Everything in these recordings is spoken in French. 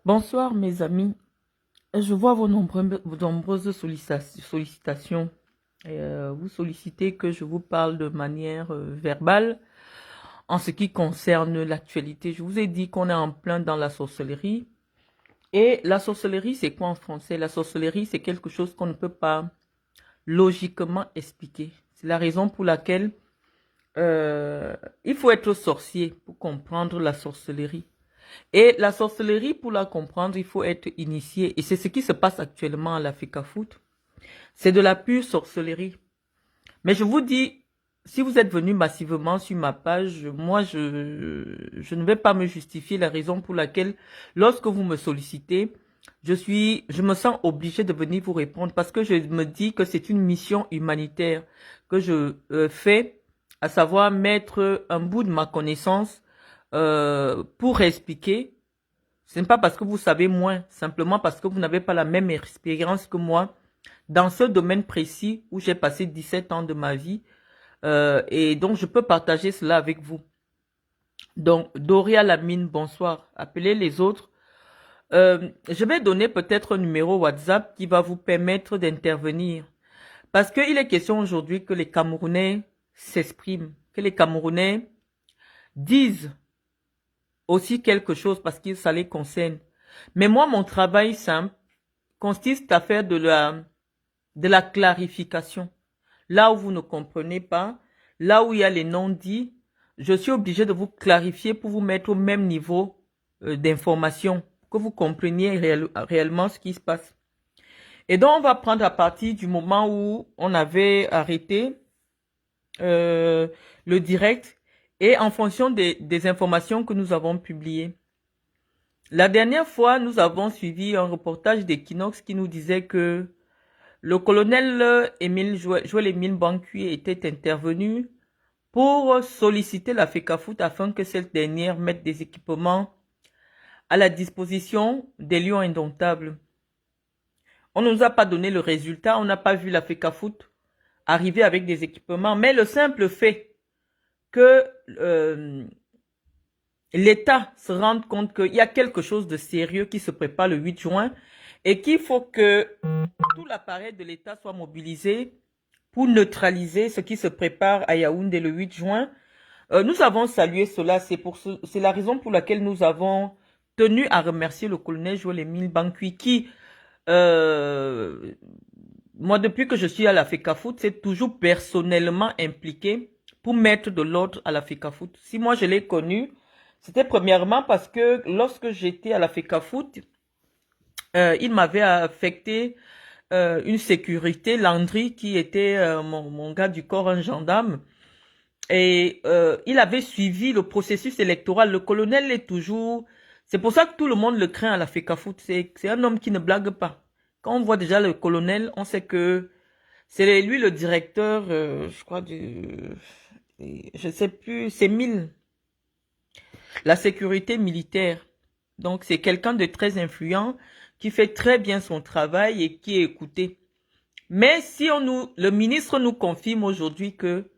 Bonsoir mes amis, je vois vos nombreuses sollicitations. Vous sollicitez que je vous parle de manière verbale en ce qui concerne l'actualité. Je vous ai dit qu'on est en plein dans la sorcellerie. Et la sorcellerie, c'est quoi en français? La sorcellerie, c'est quelque chose qu'on ne peut pas logiquement expliquer. C'est la raison pour laquelle euh, il faut être sorcier pour comprendre la sorcellerie. Et la sorcellerie, pour la comprendre, il faut être initié. Et c'est ce qui se passe actuellement à l'Africa Foot. C'est de la pure sorcellerie. Mais je vous dis, si vous êtes venu massivement sur ma page, moi, je ne vais pas me justifier la raison pour laquelle, lorsque vous me sollicitez, je me sens obligé de venir vous répondre parce que je me dis que c'est une mission humanitaire que je fais, à savoir mettre un bout de ma connaissance pour expliquer. Ce n'est pas parce que vous savez moins, simplement parce que vous n'avez pas la même expérience que moi dans ce domaine précis où j'ai passé 17 ans de ma vie. Et donc, je peux partager cela avec vous. Donc, Doria Lamine, bonsoir. Appelez les autres. Je vais donner peut-être un numéro WhatsApp qui va vous permettre d'intervenir. Parce qu'il est question aujourd'hui que les Camerounais s'expriment, que les Camerounais disent aussi quelque chose parce que ça les concerne. Mais moi, mon travail simple consiste à faire de la clarification. Là où vous ne comprenez pas, là où il y a les non-dits, je suis obligé de vous clarifier pour vous mettre au même niveau d'information, que vous compreniez réellement ce qui se passe. Et donc, on va prendre à partir du moment où on avait arrêté euh, le direct et en fonction des informations que nous avons publiées. La dernière fois, nous avons suivi un reportage d'Equinox qui nous disait que le colonel Joël Émile Bancuit était intervenu pour solliciter la FECAFOOT afin que cette dernière mette des équipements à la disposition des lions indomptables. On ne nous a pas donné le résultat, on n'a pas vu la FECAFOOT arriver avec des équipements, mais le simple fait que l'État se rende compte qu'il y a quelque chose de sérieux qui se prépare le 8 juin et qu'il faut que tout l'appareil de l'État soit mobilisé pour neutraliser ce qui se prépare à Yaoundé le 8 juin. Nous avons salué cela, c'est la raison pour laquelle nous avons tenu à remercier le colonel Joël Émile Bancuit qui, euh, moi depuis que je suis à la FECAFOOT, c'est toujours personnellement impliqué pour mettre de l'ordre à la FECAFOOT. Si moi je l'ai connu, c'était premièrement parce que lorsque j'étais à la FECAFOOT, il m'avait affecté une sécurité, Landry, qui était mon gars du corps, un gendarme. Et il avait suivi le processus électoral. Le colonel est toujours... C'est pour ça que tout le monde le craint à la FECAFOOT. C'est un homme qui ne blague pas. Quand on voit déjà le colonel, on sait que c'est lui le directeur, je crois, je sais plus, c'est 1000, la sécurité militaire. Donc c'est quelqu'un de très influent qui fait très bien son travail et qui est écouté. Mais si le ministre nous confirme aujourd'hui que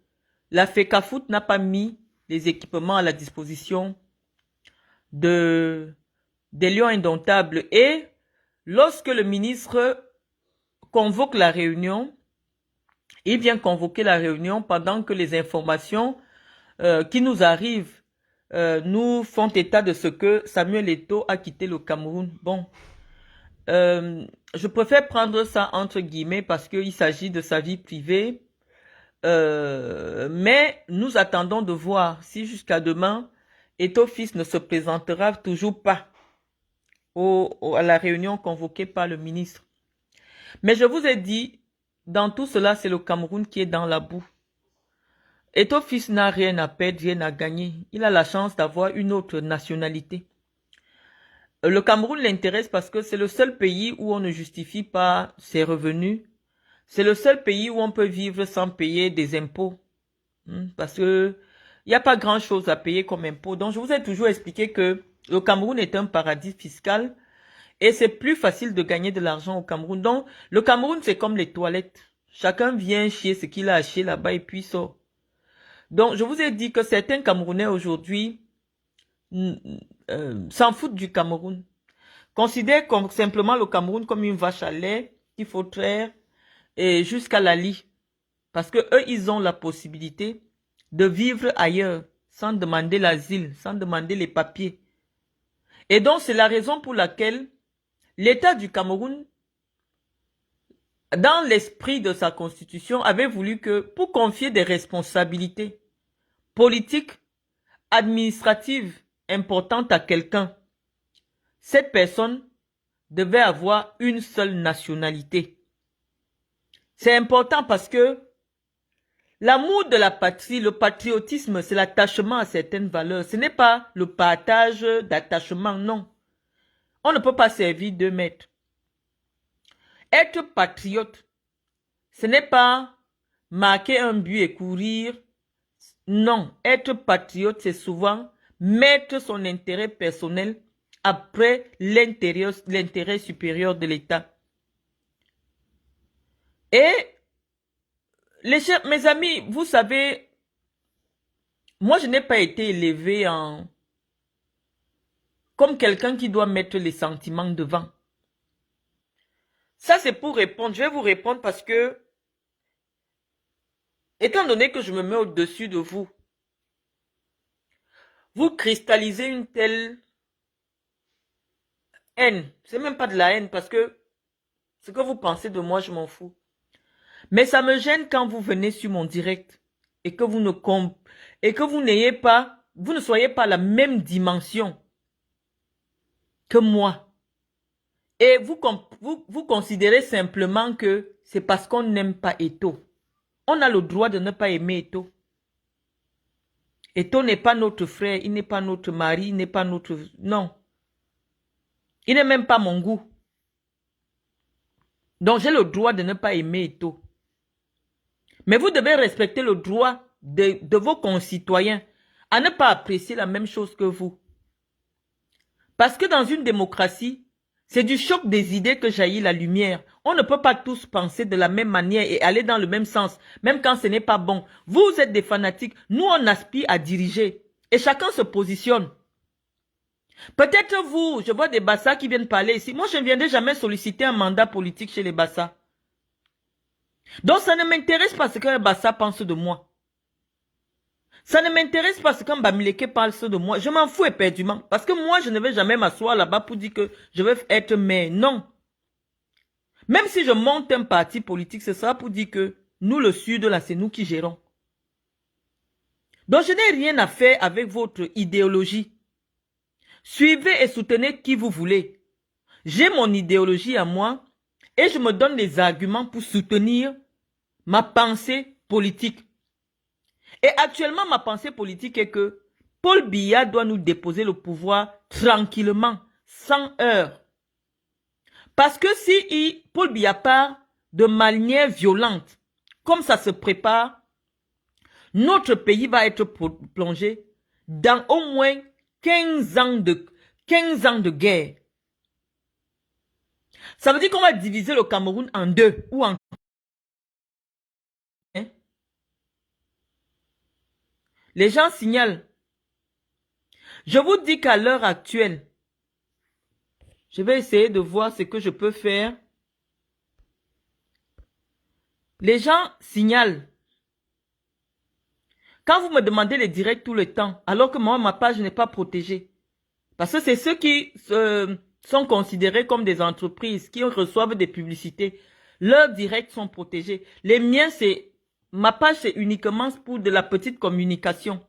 la FECAFOOT n'a pas mis les équipements à la disposition de, des lions indomptables et lorsque le ministre convoque la réunion, il vient convoquer la réunion pendant que les informations qui nous arrivent nous font état de ce que Samuel Eto'o a quitté le Cameroun. Bon, je préfère prendre ça entre guillemets parce qu'il s'agit de sa vie privée. Mais nous attendons de voir si jusqu'à demain, Eto'o fils ne se présentera toujours pas à la réunion convoquée par le ministre. Mais je vous ai dit, dans tout cela, c'est le Cameroun qui est dans la boue. Eto'o fils n'a rien à perdre, rien à gagner. Il a la chance d'avoir une autre nationalité. Le Cameroun l'intéresse parce que c'est le seul pays où on ne justifie pas ses revenus. C'est le seul pays où on peut vivre sans payer des impôts. Parce que il n'y a pas grand-chose à payer comme impôt. Donc, je vous ai toujours expliqué que le Cameroun est un paradis fiscal et c'est plus facile de gagner de l'argent au Cameroun. Donc, le Cameroun, c'est comme les toilettes. Chacun vient chier ce qu'il a acheté là-bas et puis sort. Donc, je vous ai dit que certains Camerounais aujourd'hui s'en foutent du Cameroun. considèrent simplement le Cameroun comme une vache à lait qu'il faut traire et jusqu'à la lie. Parce que eux, ils ont la possibilité de vivre ailleurs sans demander l'asile, sans demander les papiers. Et donc, c'est la raison pour laquelle l'État du Cameroun, dans l'esprit de sa constitution, avait voulu que, pour confier des responsabilités politiques, administratives importantes à quelqu'un, cette personne devait avoir une seule nationalité. C'est important parce que l'amour de la patrie, le patriotisme, c'est l'attachement à certaines valeurs. Ce n'est pas le partage d'attachement, non. On ne peut pas servir 2 mètres. Être patriote, ce n'est pas marquer un but et courir. Non, être patriote, c'est souvent mettre son intérêt personnel après l'intérêt supérieur de l'État. Et mes amis, vous savez, moi je n'ai pas été élevé comme quelqu'un qui doit mettre les sentiments devant. Ça c'est pour répondre, je vais vous répondre parce que, étant donné que je me mets au-dessus de vous, vous cristallisez une telle haine. C'est même pas de la haine parce que ce que vous pensez de moi, je m'en fous. Mais ça me gêne quand vous venez sur mon direct et que vous n'ayez pas, vous ne soyez pas la même dimension que moi. Et vous considérez simplement que c'est parce qu'on n'aime pas Eto'o. On a le droit de ne pas aimer Eto'o. Eto'o n'est pas notre frère, il n'est pas notre mari, il n'est pas notre... Non. Il n'est même pas mon goût. Donc j'ai le droit de ne pas aimer Eto'o. Mais vous devez respecter le droit de vos concitoyens à ne pas apprécier la même chose que vous. Parce que dans une démocratie, c'est du choc des idées que jaillit la lumière. On ne peut pas tous penser de la même manière et aller dans le même sens, même quand ce n'est pas bon. Vous êtes des fanatiques, nous on aspire à diriger. Et chacun se positionne. Peut-être vous, je vois des Bassa qui viennent parler ici. Moi je ne viendrai jamais solliciter un mandat politique chez les Bassa. Donc ça ne m'intéresse pas ce qu'un Bassa pense de moi. Ça ne m'intéresse pas ce qu'un Bamileke pense de moi. Je m'en fous éperdument. Parce que moi, je ne vais jamais m'asseoir là-bas pour dire que je veux être maire. Non. Même si je monte un parti politique, ce sera pour dire que nous, le Sud, là, c'est nous qui gérons. Donc je n'ai rien à faire avec votre idéologie. Suivez et soutenez qui vous voulez. J'ai mon idéologie à moi et je me donne des arguments pour soutenir ma pensée politique. Et actuellement, ma pensée politique est que Paul Biya doit nous déposer le pouvoir tranquillement, sans heurts. Parce que si Paul Biya part de manière violente, comme ça se prépare, notre pays va être plongé dans au moins 15 ans de guerre. Ça veut dire qu'on va diviser le Cameroun en 2 ou en... Les gens signalent. Je vous dis qu'à l'heure actuelle, je vais essayer de voir ce que je peux faire. Les gens signalent. Quand vous me demandez les directs tout le temps, alors que moi, ma page n'est pas protégée. Parce que c'est ceux qui sont considérés comme des entreprises, qui reçoivent des publicités. Leurs directs sont protégés. Les miens, c'est... Ma page, c'est uniquement pour de la petite communication.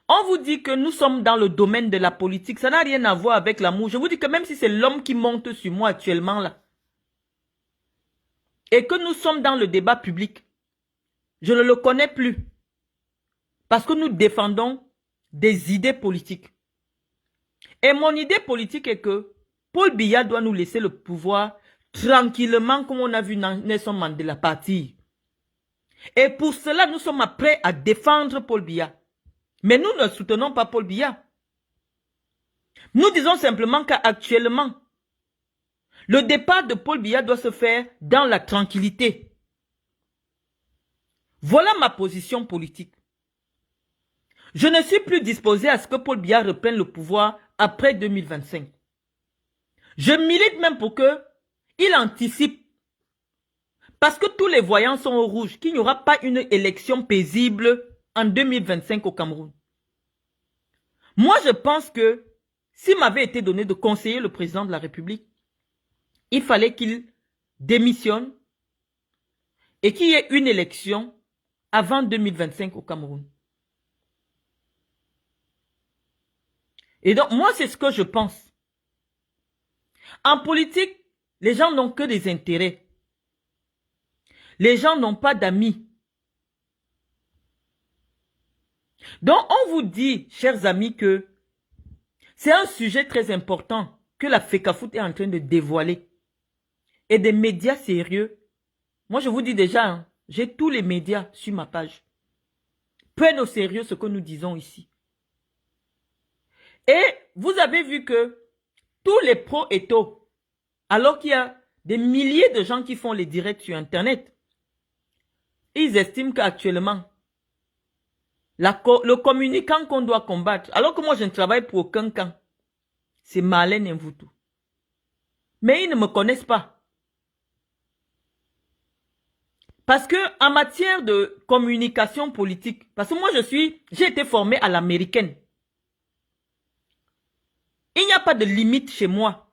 On vous dit que nous sommes dans le domaine de la politique. Ça n'a rien à voir avec l'amour. Je vous dis que même si c'est l'homme qui monte sur moi actuellement là, et que nous sommes dans le débat public, je ne le connais plus. Parce que nous défendons des idées politiques. Et mon idée politique est que Paul Biya doit nous laisser le pouvoir tranquillement, comme on a vu Nelson Mandela partir. Et pour cela, nous sommes prêts à défendre Paul Biya. Mais nous ne soutenons pas Paul Biya. Nous disons simplement qu'actuellement, le départ de Paul Biya doit se faire dans la tranquillité. Voilà ma position politique. Je ne suis plus disposé à ce que Paul Biya reprenne le pouvoir après 2025. Je milite même pour qu'il anticipe. Parce que tous les voyants sont au rouge, qu'il n'y aura pas une élection paisible en 2025 au Cameroun. Moi, je pense que s'il m'avait été donné de conseiller le président de la République, il fallait qu'il démissionne et qu'il y ait une élection avant 2025 au Cameroun. Et donc, moi, c'est ce que je pense. En politique, les gens n'ont que des intérêts. Les gens n'ont pas d'amis. Donc, on vous dit, chers amis, que c'est un sujet très important que la FECAFOOT est en train de dévoiler. Et des médias sérieux. Moi, je vous dis déjà, hein, j'ai tous les médias sur ma page. Prennent au sérieux ce que nous disons ici. Et vous avez vu que tous les pro-Eto, alors qu'il y a des milliers de gens qui font les directs sur Internet, ils estiment qu'actuellement, le communicant qu'on doit combattre, alors que moi je ne travaille pour aucun camp, c'est Marlène Mvutu. Mais ils ne me connaissent pas. Parce que en matière de communication politique, parce que moi j'ai été formé à l'américaine. Il n'y a pas de limite chez moi.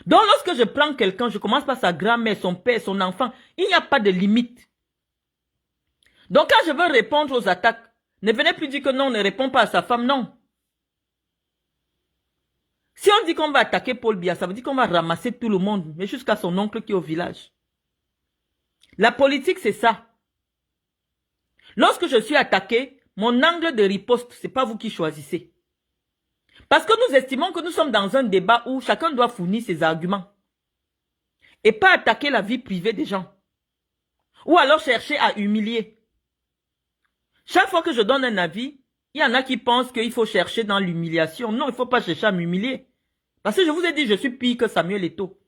Donc lorsque je prends quelqu'un, je commence par sa grand-mère, son père, son enfant, il n'y a pas de limite. Donc quand je veux répondre aux attaques, ne venez plus dire que non, on ne répond pas à sa femme, non. Si on dit qu'on va attaquer Paul Biya, ça veut dire qu'on va ramasser tout le monde, mais jusqu'à son oncle qui est au village. La politique, c'est ça. Lorsque je suis attaqué, mon angle de riposte, ce n'est pas vous qui choisissez. Parce que nous estimons que nous sommes dans un débat où chacun doit fournir ses arguments. Et pas attaquer la vie privée des gens. Ou alors chercher à humilier. Chaque fois que je donne un avis, il y en a qui pensent qu'il faut chercher dans l'humiliation. Non, il ne faut pas chercher à m'humilier. Parce que je vous ai dit, je suis pire que Samuel Eto'o.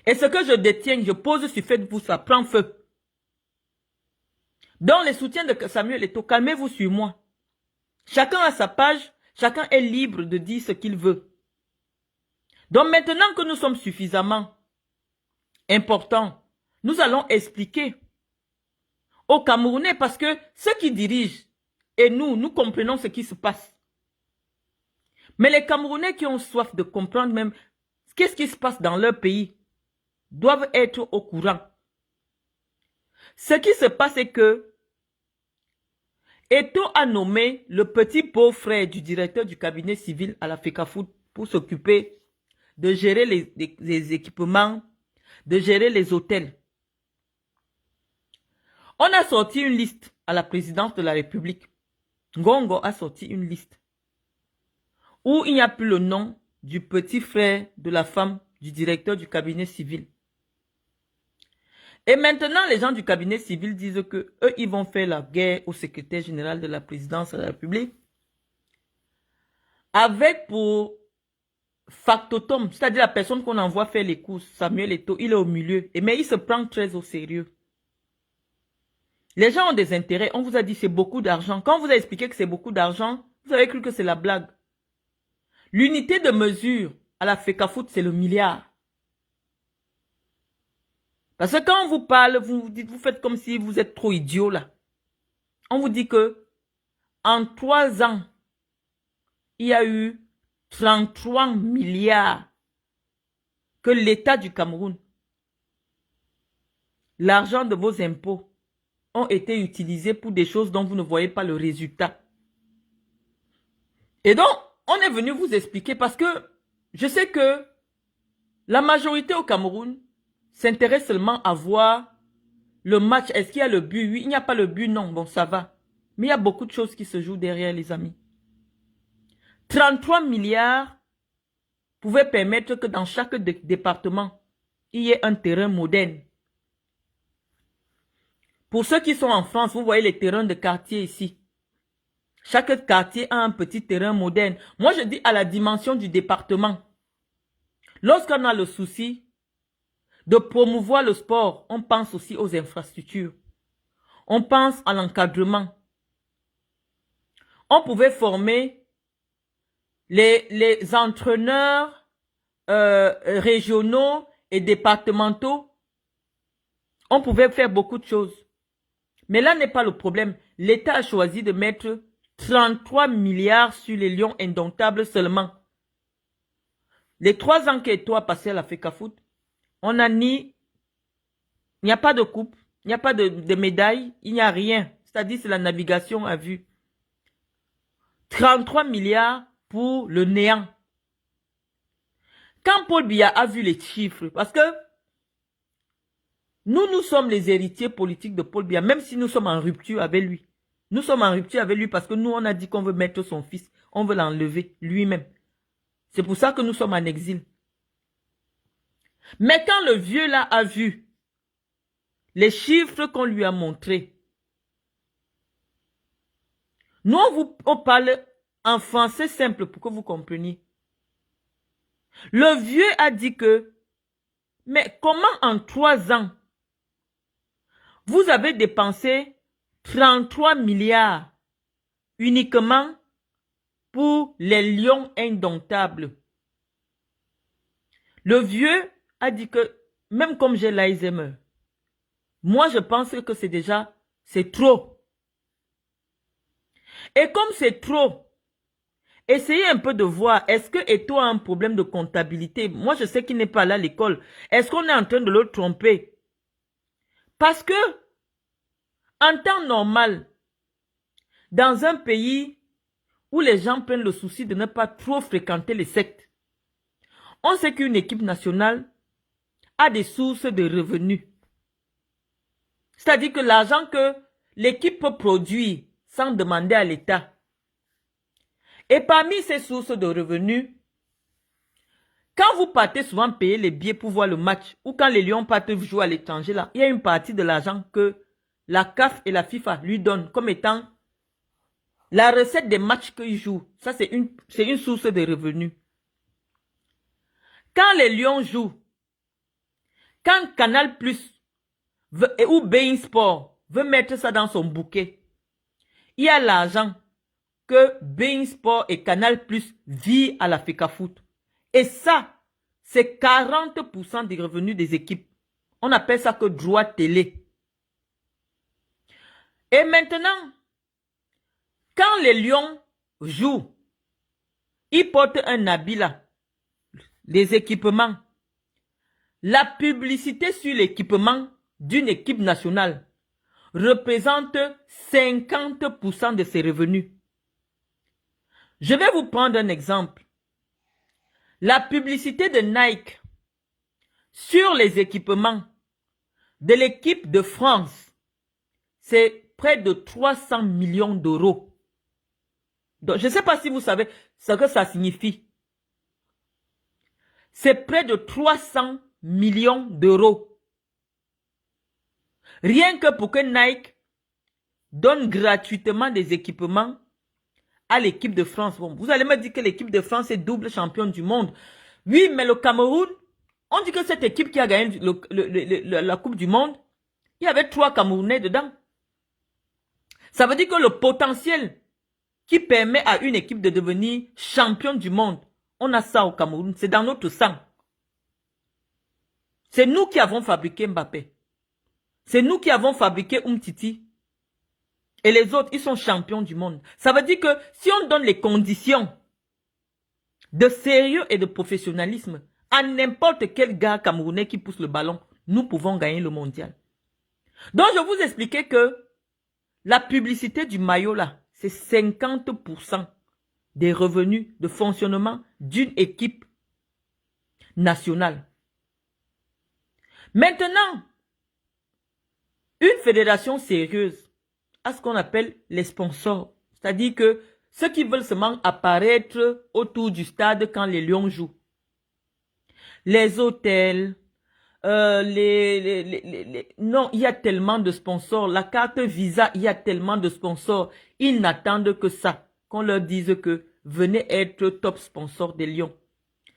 Et ce que je détiens, je pose sur Facebook, ça prend feu. Dans les soutiens de Samuel Eto'o, calmez-vous sur moi. Chacun a sa page, chacun est libre de dire ce qu'il veut. Donc maintenant que nous sommes suffisamment importants, nous allons expliquer aux Camerounais, parce que ceux qui dirigent et nous comprenons ce qui se passe. Mais les Camerounais qui ont soif de comprendre même qu'est-ce qui se passe dans leur pays doivent être au courant. Ce qui se passe est que Eto'o a nommé le petit beau-frère du directeur du cabinet civil à la FECAFOOT pour s'occuper de gérer les équipements, de gérer les hôtels. On a sorti une liste à la présidence de la République. Ngongo a sorti une liste où il n'y a plus le nom du petit frère de la femme du directeur du cabinet civil. Et maintenant, les gens du cabinet civil disent que eux, ils vont faire la guerre au secrétaire général de la présidence de la République avec pour factotum, c'est-à-dire la personne qu'on envoie faire les courses, Samuel Eto'o, il est au milieu. Mais il se prend très au sérieux. Les gens ont des intérêts. On vous a dit c'est beaucoup d'argent. Quand on vous a expliqué que c'est beaucoup d'argent, vous avez cru que c'est la blague. L'unité de mesure à la FECAFOOT, c'est le milliard. Parce que quand on vous parle, vous faites comme si vous êtes trop idiot là. On vous dit que en 3 ans, il y a eu 33 milliards que l'État du Cameroun, l'argent de vos impôts, ont été utilisés pour des choses dont vous ne voyez pas le résultat. Et donc, on est venu vous expliquer parce que je sais que la majorité au Cameroun s'intéresse seulement à voir le match. Est-ce qu'il y a le but? Oui, il n'y a pas le but, non. Bon, ça va. Mais il y a beaucoup de choses qui se jouent derrière, les amis. 33 milliards pouvaient permettre que dans chaque département, il y ait un terrain moderne. Pour ceux qui sont en France, vous voyez les terrains de quartier ici. Chaque quartier a un petit terrain moderne. Moi, je dis à la dimension du département. Lorsqu'on a le souci de promouvoir le sport, on pense aussi aux infrastructures. On pense à l'encadrement. On pouvait former les entraîneurs régionaux et départementaux. On pouvait faire beaucoup de choses. Mais là n'est pas le problème. L'État a choisi de mettre 33 milliards sur les Lions indomptables seulement. Les 3 ans qu'Eto'o a passé à la FECAFOOT, on a ni... Il n'y a pas de coupe, il n'y a pas de médaille, il n'y a rien. C'est-à-dire c'est la navigation à vue. 33 milliards pour le néant. Quand Paul Biya a vu les chiffres, parce que nous sommes les héritiers politiques de Paul Biya, même si nous sommes en rupture avec lui. Nous sommes en rupture avec lui parce que nous, on a dit qu'on veut mettre son fils. On veut l'enlever lui-même. C'est pour ça que nous sommes en exil. Mais quand le vieux là a vu les chiffres qu'on lui a montrés, nous, on parle en français simple pour que vous compreniez. Le vieux a dit que, mais comment en 3 ans, vous avez dépensé 33 milliards uniquement pour les lions indomptables? Le vieux a dit que, même comme j'ai l'Alzheimer, moi je pense que c'est trop. Et comme c'est trop, essayez un peu de voir, est-ce que Eto'o a un problème de comptabilité? Moi je sais qu'il n'est pas là à l'école. Est-ce qu'on est en train de le tromper? Parce que, en temps normal, dans un pays où les gens prennent le souci de ne pas trop fréquenter les sectes, on sait qu'une équipe nationale a des sources de revenus. C'est-à-dire que l'argent que l'équipe peut produire sans demander à l'État. Et parmi ces sources de revenus, quand vous partez souvent payer les billets pour voir le match, ou quand les Lions partent jouer à l'étranger, là, il y a une partie de l'argent que la CAF et la FIFA lui donnent comme étant la recette des matchs qu'ils jouent. Ça, c'est une source de revenus. Quand les Lions jouent, quand Canal Plus ou Bein Sport veut mettre ça dans son bouquet, il y a l'argent que Bein Sport et Canal Plus vivent à la FECAFOOT. Et ça, c'est 40% des revenus des équipes. On appelle ça que droit télé. Et maintenant, quand les Lions jouent, ils portent un habit là, les équipements. La publicité sur l'équipement d'une équipe nationale représente 50% de ses revenus. Je vais vous prendre un exemple. La publicité de Nike sur les équipements de l'équipe de France, c'est près de 300 millions d'euros. Donc, je ne sais pas si vous savez ce que ça signifie. C'est près de 300 millions d'euros. Rien que pour que Nike donne gratuitement des équipements à l'équipe de France. Bon, vous allez me dire que l'équipe de France est double championne du monde. Oui, mais le Cameroun, on dit que cette équipe qui a gagné la Coupe du Monde, il y avait 3 Camerounais dedans. Ça veut dire que le potentiel qui permet à une équipe de devenir championne du monde, on a ça au Cameroun, c'est dans notre sang. C'est nous qui avons fabriqué Mbappé. C'est nous qui avons fabriqué Umtiti. Et les autres, ils sont champions du monde. Ça veut dire que si on donne les conditions de sérieux et de professionnalisme à n'importe quel gars camerounais qui pousse le ballon, nous pouvons gagner le mondial. Donc, je vous expliquais que la publicité du maillot là, c'est 50% des revenus de fonctionnement d'une équipe nationale. Maintenant, une fédération sérieuse a ce qu'on appelle les sponsors. C'est-à-dire que ceux qui veulent seulement apparaître autour du stade quand les Lions jouent. Les hôtels, non, il y a tellement de sponsors. La carte Visa, il y a tellement de sponsors. Ils n'attendent que ça, qu'on leur dise que venez être top sponsor des Lions.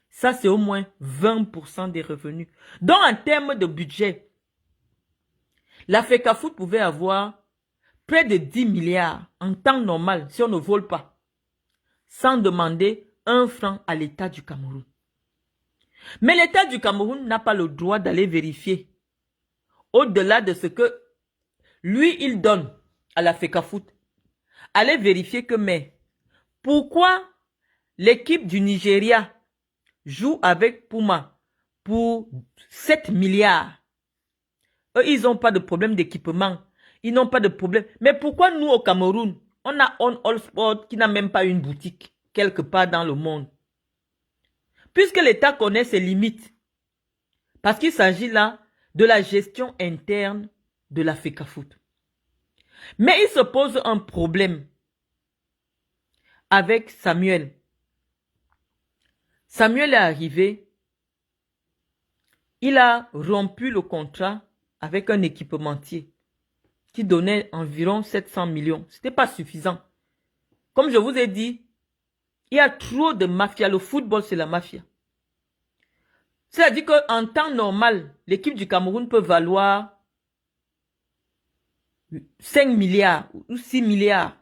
Ça, c'est au moins 20% des revenus. Donc, en termes de budget, la FECAFOOT pouvait avoir près de 10 milliards en temps normal, si on ne vole pas, sans demander un franc à l'État du Cameroun. Mais l'État du Cameroun n'a pas le droit d'aller vérifier au-delà de ce que lui, il donne à la FECAFOOT. Allez vérifier que, mais pourquoi l'équipe du Nigeria joue avec Puma pour 7 milliards? Eux, ils n'ont pas de problème d'équipement. Ils n'ont pas de problème. Mais pourquoi nous, au Cameroun, on a On All Sport qui n'a même pas une boutique quelque part dans le monde? Puisque l'État connaît ses limites. Parce qu'il s'agit là de la gestion interne de la FECAFOOT. Mais il se pose un problème avec Samuel. Samuel est arrivé. Il a rompu le contrat avec un équipementier qui donnait environ 700 millions. Ce n'était pas suffisant. Comme je vous ai dit, il y a trop de mafia. Le football, c'est la mafia. C'est-à-dire qu'en temps normal, l'équipe du Cameroun peut valoir 5 milliards ou 6 milliards.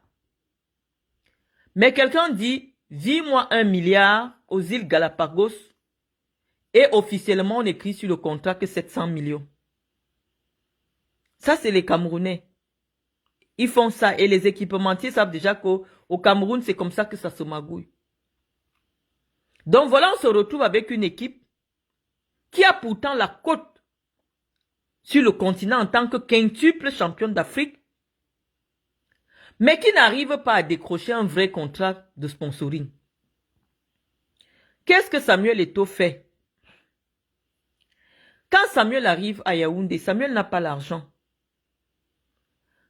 Mais quelqu'un dit, vis-moi 1 milliard aux îles Galapagos et officiellement on écrit sur le contrat que 700 millions. Ça, c'est les Camerounais. Ils font ça et les équipementiers savent déjà qu'au Cameroun, c'est comme ça que ça se magouille. Donc voilà, on se retrouve avec une équipe qui a pourtant la cote sur le continent en tant que quintuple championne d'Afrique, mais qui n'arrive pas à décrocher un vrai contrat de sponsoring. Qu'est-ce que Samuel Eto'o fait? Quand Samuel arrive à Yaoundé, Samuel n'a pas l'argent.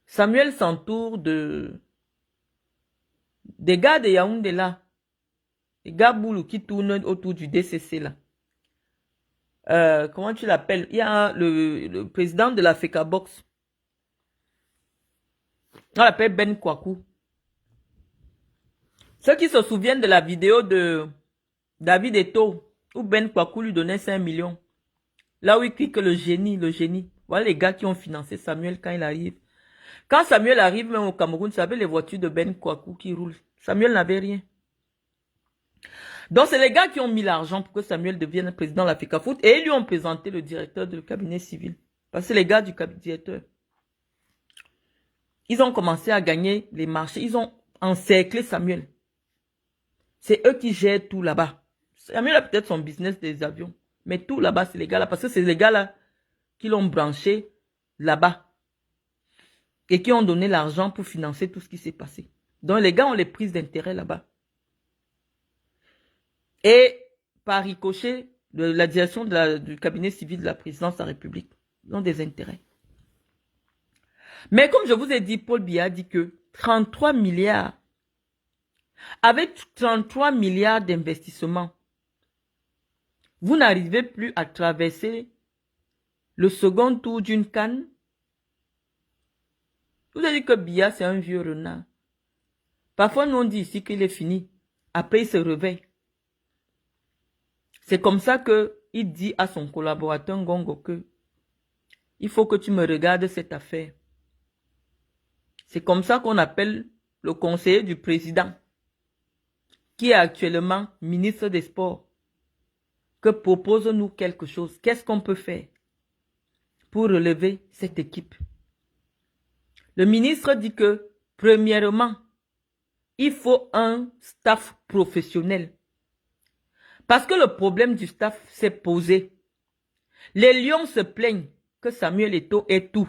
Samuel s'entoure des gars de Yaoundé là, des gars boulous qui tournent autour du DCC là. Comment tu l'appelles? Il y a le président de la FECABOX. On l'appelle Ben Kwaku. Ceux qui se souviennent de la vidéo de David Eto'o, où Ben Kwaku lui donnait 5 millions. Là où il crie que le génie. Voilà les gars qui ont financé Samuel quand il arrive. Quand Samuel arrive même au Cameroun, vous savez les voitures de Ben Kwaku qui roulent. Samuel n'avait rien. Donc c'est les gars qui ont mis l'argent pour que Samuel devienne président de la FECAFOOT et ils lui ont présenté le directeur du cabinet civil. Parce que c'est les gars du cabinet directeur. Ils ont commencé à gagner les marchés. Ils ont encerclé Samuel. C'est eux qui gèrent tout là-bas. Samuel a peut-être son business des avions. Mais tout là-bas, c'est les gars là. Parce que c'est les gars là qui l'ont branché là-bas. Et qui ont donné l'argent pour financer tout ce qui s'est passé. Donc les gars ont les prises d'intérêt là-bas. Et par ricochet, la direction du cabinet civil de la présidence de la République, ils ont des intérêts. Mais comme je vous ai dit, Paul Biya a dit que 33 milliards, avec 33 milliards d'investissements, vous n'arrivez plus à traverser le second tour d'une CAN. Vous avez dit que Biya, c'est un vieux renard. Parfois, nous on dit ici qu'il est fini. Après, il se réveille. C'est comme ça qu'il dit à son collaborateur Ngongo que il faut que tu me regardes cette affaire. C'est comme ça qu'on appelle le conseiller du président, qui est actuellement ministre des Sports, que propose-nous quelque chose. Qu'est-ce qu'on peut faire pour relever cette équipe? Le ministre dit que, premièrement, il faut un staff professionnel. Parce que le problème du staff s'est posé. Les Lions se plaignent que Samuel Eto'o est tout.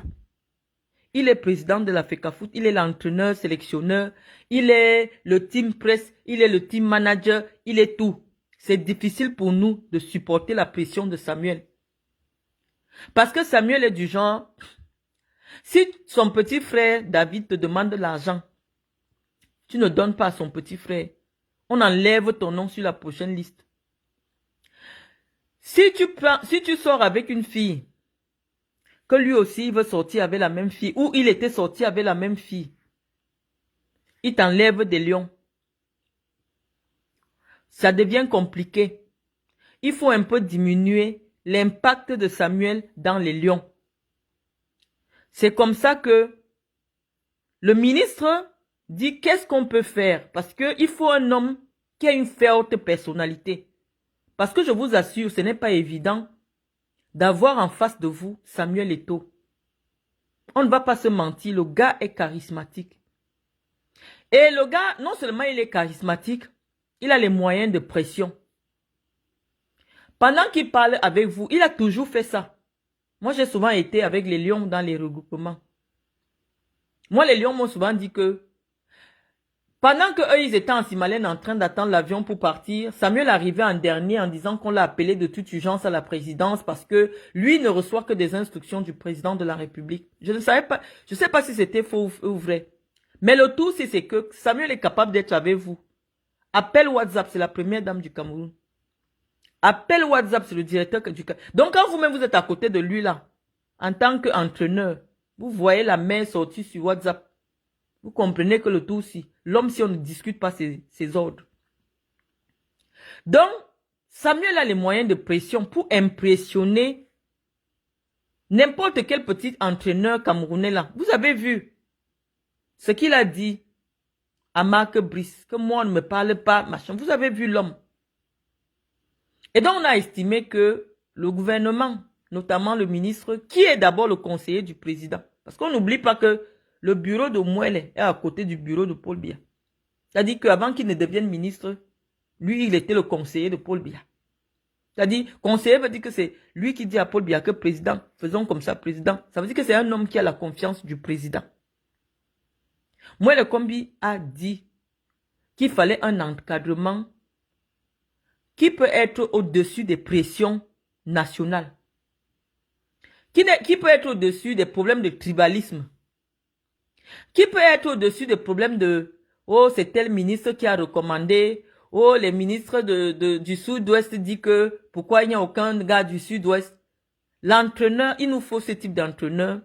Il est président de la FECAFOOT, il est l'entraîneur, sélectionneur, il est le team press, il est le team manager, il est tout. C'est difficile pour nous de supporter la pression de Samuel. Parce que Samuel est du genre, si son petit frère David te demande de l'argent, tu ne donnes pas à son petit frère. On enlève ton nom sur la prochaine liste. Si tu sors avec une fille, que lui aussi il veut sortir avec la même fille, ou il était sorti avec la même fille, il t'enlève des lions. Ça devient compliqué. Il faut un peu diminuer l'impact de Samuel dans les lions. C'est comme ça que Le ministre dit qu'est-ce qu'on peut faire parce qu'il faut un homme qui a une forte personnalité. Parce que je vous assure, ce n'est pas évident d'avoir en face de vous Samuel Eto'o. On ne va pas se mentir, le gars est charismatique. Et le gars, non seulement il est charismatique, il a les moyens de pression. Pendant qu'il parle avec vous, il a toujours fait ça. Moi, j'ai souvent été avec les lions dans les regroupements. Moi, les lions m'ont souvent dit que pendant qu'eux, ils étaient en Simalène en train d'attendre l'avion pour partir, Samuel arrivait en dernier en disant qu'on l'a appelé de toute urgence à la présidence parce que lui ne reçoit que des instructions du président de la République. Je ne savais pas, je ne sais pas si c'était faux ou vrai. Mais le tout, c'est que Samuel est capable d'être avec vous. Appelle WhatsApp, c'est la première dame du Cameroun. Appelle WhatsApp, c'est le directeur du Cameroun. Donc quand vous-même vous êtes à côté de lui là, en tant qu'entraîneur, vous voyez la main sortie sur WhatsApp. Vous comprenez que le tout aussi, l'homme si on ne discute pas ses ordres. Donc, Samuel a les moyens de pression pour impressionner n'importe quel petit entraîneur camerounais là. Vous avez vu ce qu'il a dit à Marc Brice, que moi on ne me parle pas, machin. Vous avez vu l'homme. Et donc on a estimé que le gouvernement, notamment le ministre, qui est d'abord le conseiller du président, parce qu'on n'oublie pas que le bureau de Mouelle est à côté du bureau de Paul Biya. C'est-à-dire qu'avant qu'il ne devienne ministre, lui, il était le conseiller de Paul Biya. C'est-à-dire, conseiller veut dire que c'est lui qui dit à Paul Biya que président, faisons comme ça, président. Ça veut dire que c'est un homme qui a la confiance du président. Mouelle Kombi a dit qu'il fallait un encadrement qui peut être au-dessus des pressions nationales. Qui peut être au-dessus des problèmes de tribalisme. Qui peut être au-dessus des problèmes de « Oh, c'est tel ministre qui a recommandé. Oh, les ministres du Sud-Ouest disent que pourquoi il n'y a aucun gars du Sud-Ouest. » L'entraîneur, il nous faut ce type d'entraîneur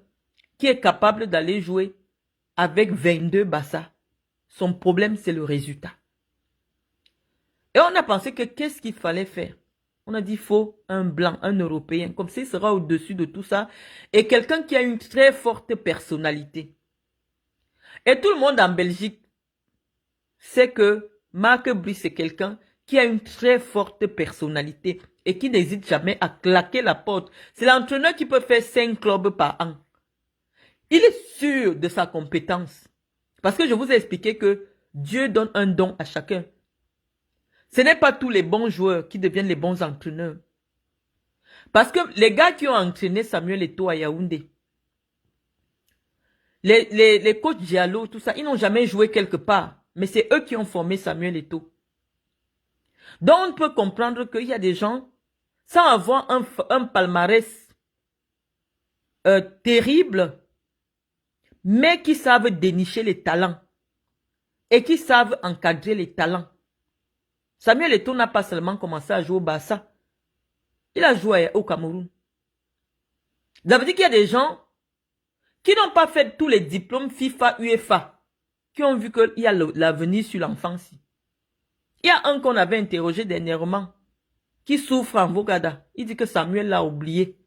qui est capable d'aller jouer avec 22 Bassa. Son problème, c'est le résultat. Et on a pensé que qu'est-ce qu'il fallait faire? On a dit, il faut un blanc, un Européen. Comme ça, il sera au-dessus de tout ça. Et quelqu'un qui a une très forte personnalité. Et tout le monde en Belgique sait que Marc Brice est quelqu'un qui a une très forte personnalité et qui n'hésite jamais à claquer la porte. C'est l'entraîneur qui peut faire 5 clubs par an. Il est sûr de sa compétence. Parce que je vous ai expliqué que Dieu donne un don à chacun. Ce n'est pas tous les bons joueurs qui deviennent les bons entraîneurs. Parce que les gars qui ont entraîné Samuel Eto'o à Yaoundé, les coachs Diallo, tout ça, ils n'ont jamais joué quelque part. Mais c'est eux qui ont formé Samuel Eto'o. Donc on peut comprendre qu'il y a des gens, sans avoir un palmarès terrible, mais qui savent dénicher les talents. Et qui savent encadrer les talents. Samuel Eto'o n'a pas seulement commencé à jouer au Barça. Il a joué au Cameroun. Ça veut dire qu'il y a des gens qui n'ont pas fait tous les diplômes FIFA, UEFA, qui ont vu qu'il y a l'avenir sur l'enfance. Il y a un qu'on avait interrogé dernièrement, qui souffre en Vogada. Il dit que Samuel l'a oublié.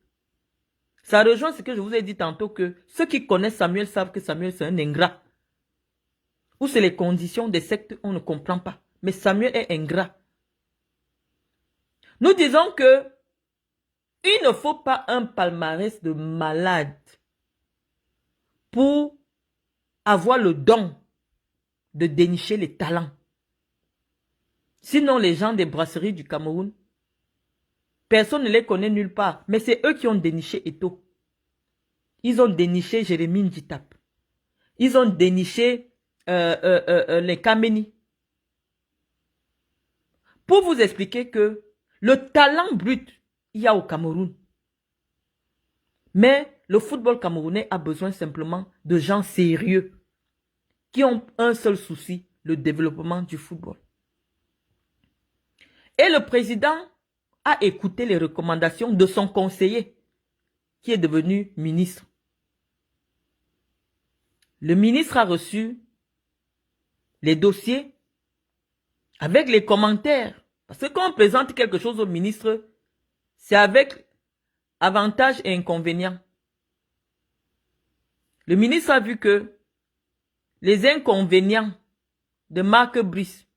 Ça rejoint ce que je vous ai dit tantôt, que ceux qui connaissent Samuel savent que Samuel c'est un ingrat. Ou c'est les conditions des sectes, on ne comprend pas. Mais Samuel est ingrat. Nous disons que il ne faut pas un palmarès de malade pour avoir le don de dénicher les talents. Sinon, les gens des brasseries du Cameroun, personne ne les connaît nulle part. Mais c'est eux qui ont déniché Eto'o. Ils ont déniché Jérémy Nditap. Ils ont déniché les Kameni. Pour vous expliquer que le talent brut, il y a au Cameroun. Mais le football camerounais a besoin simplement de gens sérieux qui ont un seul souci, le développement du football. Et le président a écouté les recommandations de son conseiller qui est devenu ministre. Le ministre a reçu les dossiers avec les commentaires. Parce que quand on présente quelque chose au ministre, c'est avec avantages et inconvénients. Le ministre a vu que les inconvénients de Marc Brice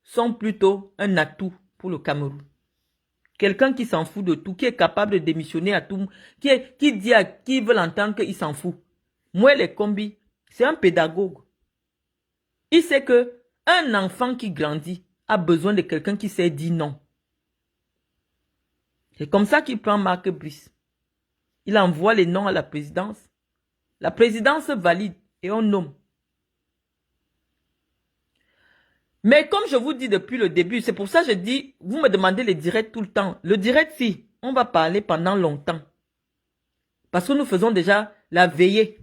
sont plutôt un atout pour le Cameroun. Quelqu'un qui s'en fout de tout, qui est capable de démissionner à tout, qui dit à qui veut l'entendre qu'il s'en fout. Moi, les combis, c'est un pédagogue. Il sait que un enfant qui grandit a besoin de quelqu'un qui sait dire non. C'est comme ça qu'il prend Marc Brice. Il envoie les noms à la présidence. La présidence valide et on nomme. Mais comme je vous dis depuis le début, c'est pour ça que je dis, vous me demandez les directs tout le temps. Le direct, si, on va parler pendant longtemps. Parce que nous faisons déjà la veillée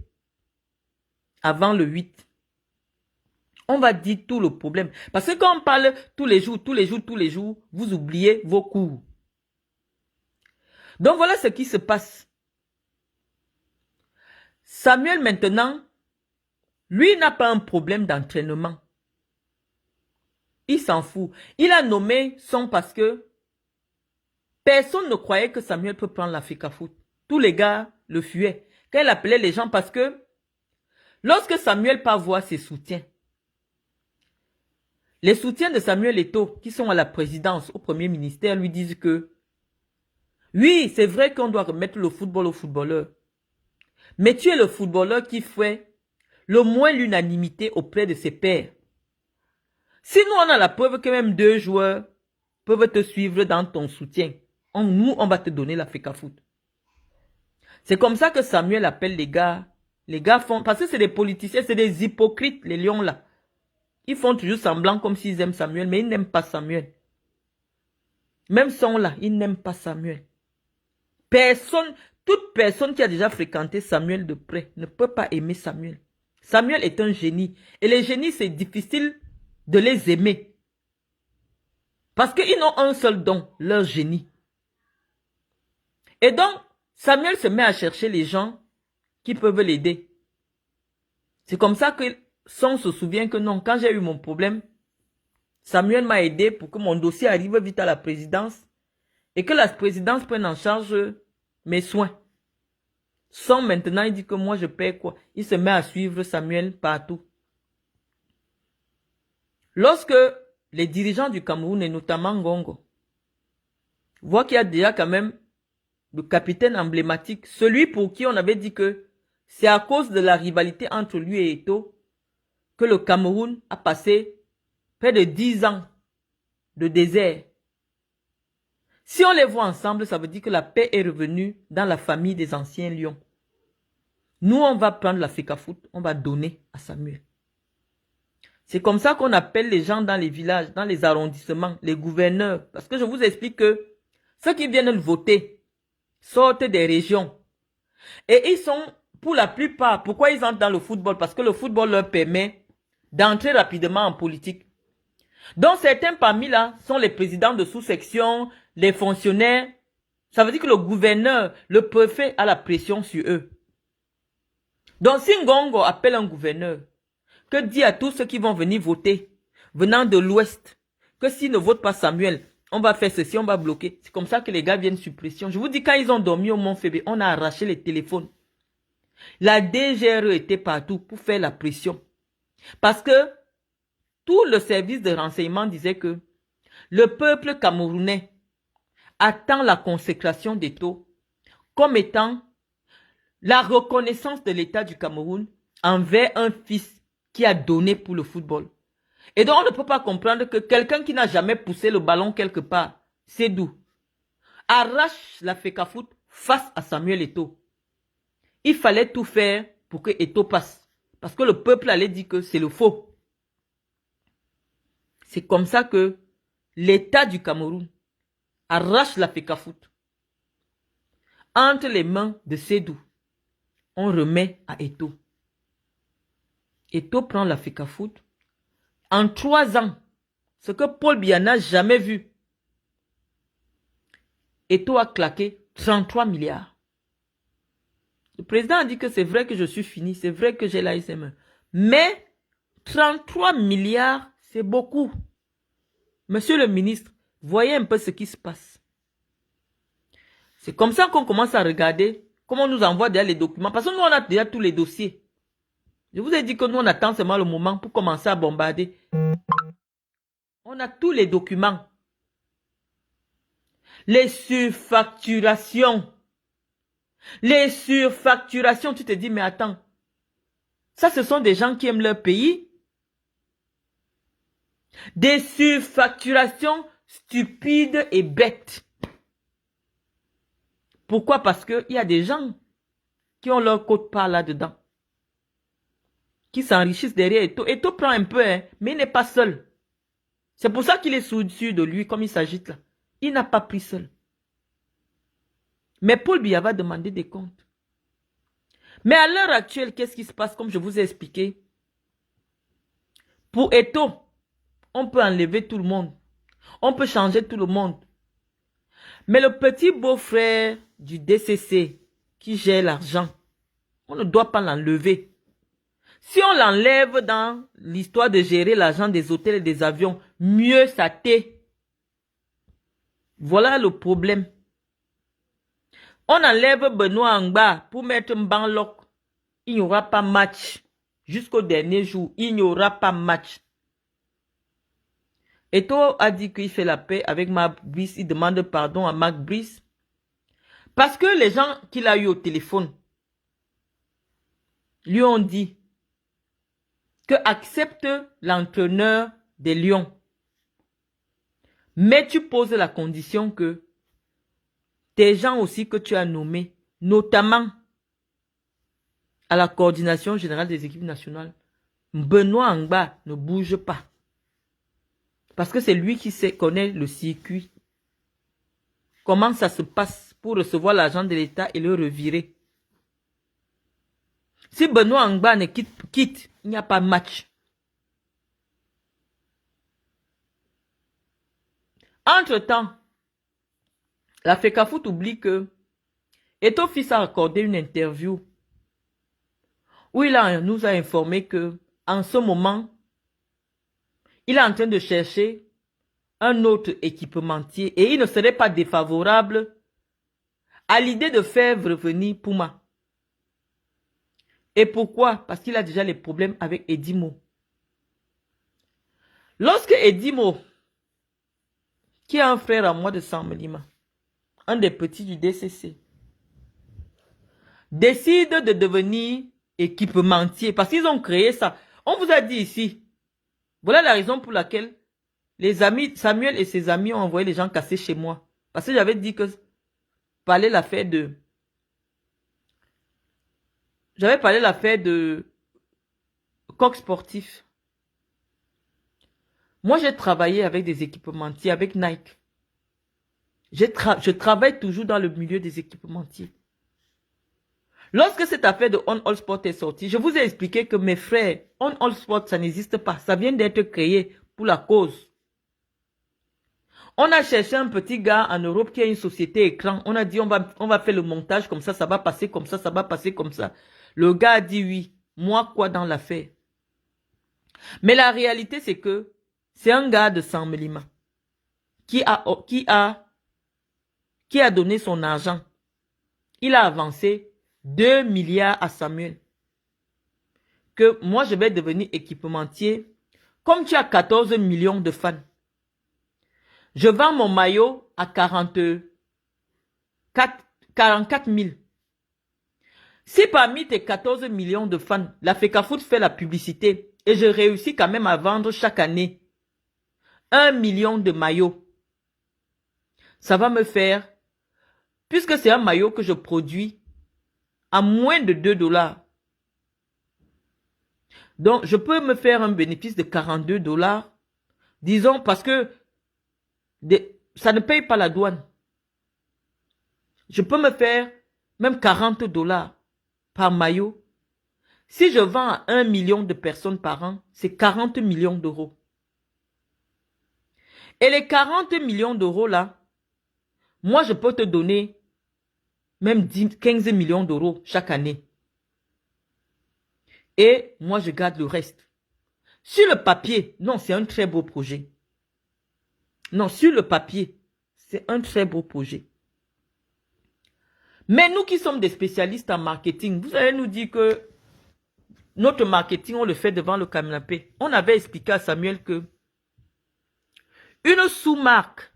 avant le 8. On va dire tout le problème. Parce que quand on parle tous les jours, vous oubliez vos cours. Donc voilà ce qui se passe. Samuel maintenant, lui n'a pas un problème d'entraînement. Il s'en fout. Il a nommé son parce que personne ne croyait que Samuel peut prendre la FECAFOOT. Tous les gars le fuyaient. Quand il appelait les gens parce que lorsque Samuel part voir ses soutiens, les soutiens de Samuel Eto'o qui sont à la présidence, au premier ministère, lui disent que oui, c'est vrai qu'on doit remettre le football aux footballeurs. Mais tu es le footballeur qui fait le moins l'unanimité auprès de ses pairs. Si nous, on a la preuve que même 2 joueurs peuvent te suivre dans ton soutien, nous, on va te donner la FECAFOOT. C'est comme ça que Samuel appelle les gars. Les gars font, parce que c'est des politiciens, c'est des hypocrites, les lions là. Ils font toujours semblant comme s'ils aiment Samuel, mais ils n'aiment pas Samuel. Même son là, ils n'aiment pas Samuel. Toute personne qui a déjà fréquenté Samuel de près ne peut pas aimer Samuel. Samuel est un génie. Et les génies, c'est difficile de les aimer. Parce qu'ils n'ont un seul don, leur génie. Et donc, Samuel se met à chercher les gens qui peuvent l'aider. C'est comme ça que Son se souvient que non, quand j'ai eu mon problème, Samuel m'a aidé pour que mon dossier arrive vite à la présidence et que la présidence prenne en charge mes soins. Son maintenant, il dit que moi je paie quoi? Il se met à suivre Samuel partout. Lorsque les dirigeants du Cameroun et notamment Ngongo voient qu'il y a déjà quand même le capitaine emblématique, celui pour qui on avait dit que c'est à cause de la rivalité entre lui et Eto'o que le Cameroun a passé près de 10 ans de désert. Si on les voit ensemble, ça veut dire que la paix est revenue dans la famille des anciens lions. Nous, on va prendre la FECAFOOT, on va donner à Samuel. C'est comme ça qu'on appelle les gens dans les villages, dans les arrondissements, les gouverneurs. Parce que je vous explique que ceux qui viennent voter sortent des régions. Et ils sont, pour la plupart, pourquoi ils entrent dans le football? Parce que le football leur permet d'entrer rapidement en politique. Donc certains parmi là sont les présidents de sous-section, les fonctionnaires. Ça veut dire que le gouverneur, le préfet a la pression sur eux. Donc si Ngongo appelle un gouverneur, que dit à tous ceux qui vont venir voter, venant de l'Ouest, que s'ils ne votent pas Samuel, on va faire ceci, on va bloquer. C'est comme ça que les gars viennent sur pression. Je vous dis, quand ils ont dormi au Mont-Fébé, on a arraché les téléphones. La DGRE était partout pour faire la pression. Parce que tout le service de renseignement disait que le peuple camerounais attend la consécration d'Eto'o comme étant la reconnaissance de l'État du Cameroun envers un fils qui a donné pour le football. Et donc on ne peut pas comprendre que quelqu'un qui n'a jamais poussé le ballon quelque part, c'est d'où, arrache la FECAFOOT face à Samuel Eto'o. Il fallait tout faire pour que Eto'o passe. Parce que le peuple allait dire que c'est le faux. C'est comme ça que l'État du Cameroun arrache la FECAFOOT. Entre les mains de Sédou, on remet à Eto'o. Eto'o prend la FECAFOOT. En 3 ans, ce que Paul Biya n'a jamais vu, Eto'o a claqué 33 milliards. Le président a dit que c'est vrai que je suis fini, c'est vrai que j'ai l'ASME. Mais 33 milliards, c'est beaucoup. Monsieur le ministre, voyez un peu ce qui se passe. C'est comme ça qu'on commence à regarder comment on nous envoie déjà les documents. Parce que nous, on a déjà tous les dossiers. Je vous ai dit que nous, on attend seulement le moment pour commencer à bombarder. On a tous les documents. Les surfacturations. Les surfacturations, tu te dis, mais attends. Ça, ce sont des gens qui aiment leur pays. Des surfacturations stupides et bêtes. Pourquoi? Parce qu'il y a des gens qui ont leur quote-part là-dedans. Qui s'enrichissent derrière Eto'o. Eto'o prend un peu, hein, mais il n'est pas seul. C'est pour ça qu'il est sûr de lui, comme il s'agite là. Il n'a pas pris seul. Mais Paul Biya va demander des comptes. Mais à l'heure actuelle, qu'est-ce qui se passe? Comme je vous ai expliqué, pour Eto'o, on peut enlever tout le monde. On peut changer tout le monde. Mais le petit beau-frère du DCC qui gère l'argent, on ne doit pas l'enlever. Si on l'enlève dans l'histoire de gérer l'argent des hôtels et des avions, mieux ça t'est. Voilà le problème. On enlève Benoît Angba pour mettre Mbanlok. Il n'y aura pas match. Jusqu'au dernier jour, il n'y aura pas match. Eto'o a dit qu'il fait la paix avec Marc Brice. Il demande pardon à Marc Brice. Parce que les gens qu'il a eu au téléphone lui ont dit que accepte l'entraîneur des Lions. Mais tu poses la condition que tes gens aussi que tu as nommés, notamment à la coordination générale des équipes nationales, Benoît Angba ne bouge pas. Parce que c'est lui qui connaît le circuit. Comment ça se passe pour recevoir l'argent de l'État et le revirer. Si Benoît Angba ne quitte, il n'y a pas de match. Entre-temps, la FECAFOOT oublie que Eto'o Fils a accordé une interview où il nous a informé que en ce moment, il est en train de chercher un autre équipementier et il ne serait pas défavorable à l'idée de faire revenir Puma. Et pourquoi? Parce qu'il a déjà les problèmes avec Edimo. Lorsque Edimo, qui est un frère à moi de Sammelima, un des petits du DCC, décide de devenir équipementier, parce qu'ils ont créé ça. On vous a dit ici, voilà la raison pour laquelle les amis, Samuel et ses amis ont envoyé les gens casser chez moi. Parce que j'avais dit que parler l'affaire de... J'avais parlé l'affaire de Coq Sportif. Moi, j'ai travaillé avec des équipementiers, avec Nike. Je travaille toujours dans le milieu des équipementiers. Lorsque cette affaire de On All Sport est sortie, je vous ai expliqué que mes frères, On All Sport, ça n'existe pas. Ça vient d'être créé pour la cause. On a cherché un petit gars en Europe qui a une société écran. On a dit on va faire le montage comme ça va passer comme ça va passer comme ça. Le gars a dit oui. Moi quoi dans l'affaire? Mais la réalité c'est que c'est un gars de Sammelima qui a donné son argent. Il a avancé 2 milliards à Samuel. Que moi je vais devenir équipementier. Comme tu as 14 millions de fans. Je vends mon maillot à 44 000. Si parmi tes 14 millions de fans, la FECAFOOT fait la publicité et je réussis quand même à vendre chaque année 1 million de maillots, ça va me faire, puisque c'est un maillot que je produis à moins de 2 $. Donc, je peux me faire un bénéfice de 42 $. Disons parce que ça ne paye pas la douane. Je peux me faire même 40 $ par maillot. Si je vends à 1 million de personnes par an, c'est 40 millions d'euros. Et les 40 millions d'euros là, moi je peux te donner même 15 millions d'euros chaque année. Et moi je garde le reste. Sur le papier, non, c'est un très beau projet. Non, sur le papier, c'est un très beau projet. Mais nous qui sommes des spécialistes en marketing, vous allez nous dire que notre marketing, on le fait devant le canapé. On avait expliqué à Samuel que une sous-marque,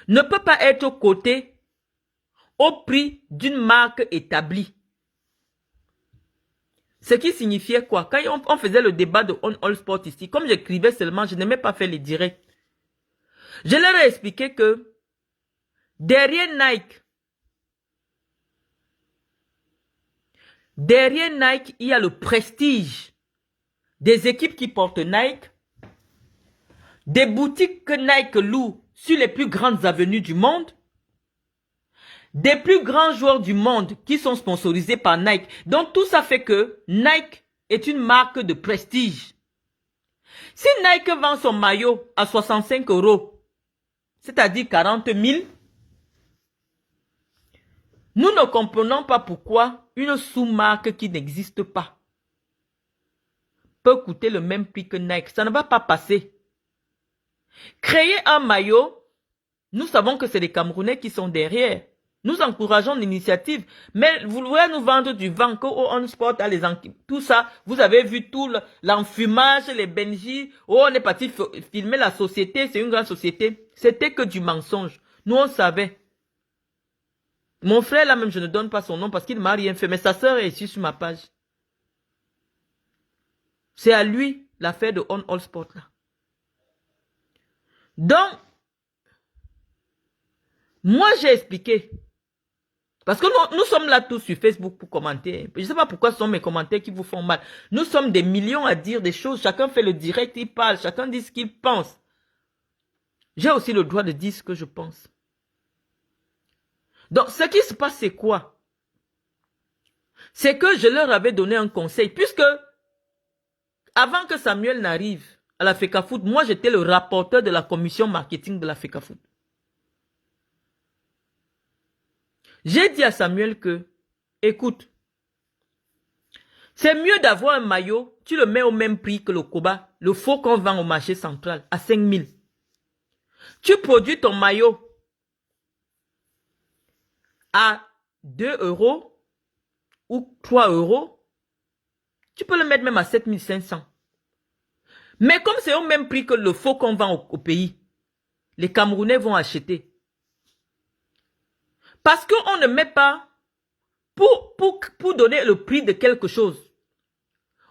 ne peut pas être cotée au prix d'une marque établie. Ce qui signifiait quoi? Quand on faisait le débat de On All Sport ici, comme j'écrivais seulement, je n'aimais pas faire les directs. Je leur ai expliqué que derrière Nike, il y a le prestige des équipes qui portent Nike, des boutiques que Nike loue sur les plus grandes avenues du monde, des plus grands joueurs du monde qui sont sponsorisés par Nike. Donc tout ça fait que Nike est une marque de prestige. Si Nike vend son maillot à 65 €, c'est-à-dire 40 000, nous ne comprenons pas pourquoi une sous-marque qui n'existe pas peut coûter le même prix que Nike. Ça ne va pas passer. Créer un maillot, nous savons que c'est les Camerounais qui sont derrière. Nous encourageons l'initiative, mais vous voulez nous vendre du vent, que au On Sport, tout ça, vous avez vu tout l'enfumage, les Benji, oh, on est parti filmer la société, c'est une grande société. C'était que du mensonge. Nous, on savait. Mon frère, là même, je ne donne pas son nom parce qu'il ne m'a rien fait, mais sa sœur est ici sur ma page. C'est à lui, l'affaire de On All Sport, là. Donc, moi, j'ai expliqué. Parce que nous sommes là tous sur Facebook pour commenter. Je ne sais pas pourquoi ce sont mes commentaires qui vous font mal. Nous sommes des millions à dire des choses. Chacun fait le direct, il parle. Chacun dit ce qu'il pense. J'ai aussi le droit de dire ce que je pense. Donc, ce qui se passe, c'est quoi? C'est que je leur avais donné un conseil. Puisque, avant que Samuel n'arrive à la FECAFOOT, moi, j'étais le rapporteur de la commission marketing de la FECAFOOT. J'ai dit à Samuel que, écoute, c'est mieux d'avoir un maillot, tu le mets au même prix que le Koba, le faux qu'on vend au marché central, à 5 000. Tu produis ton maillot à 2 € ou 3 €, tu peux le mettre même à 7 500. Mais comme c'est au même prix que le faux qu'on vend au pays, les Camerounais vont acheter. Parce qu'on ne met pas, pour donner le prix de quelque chose,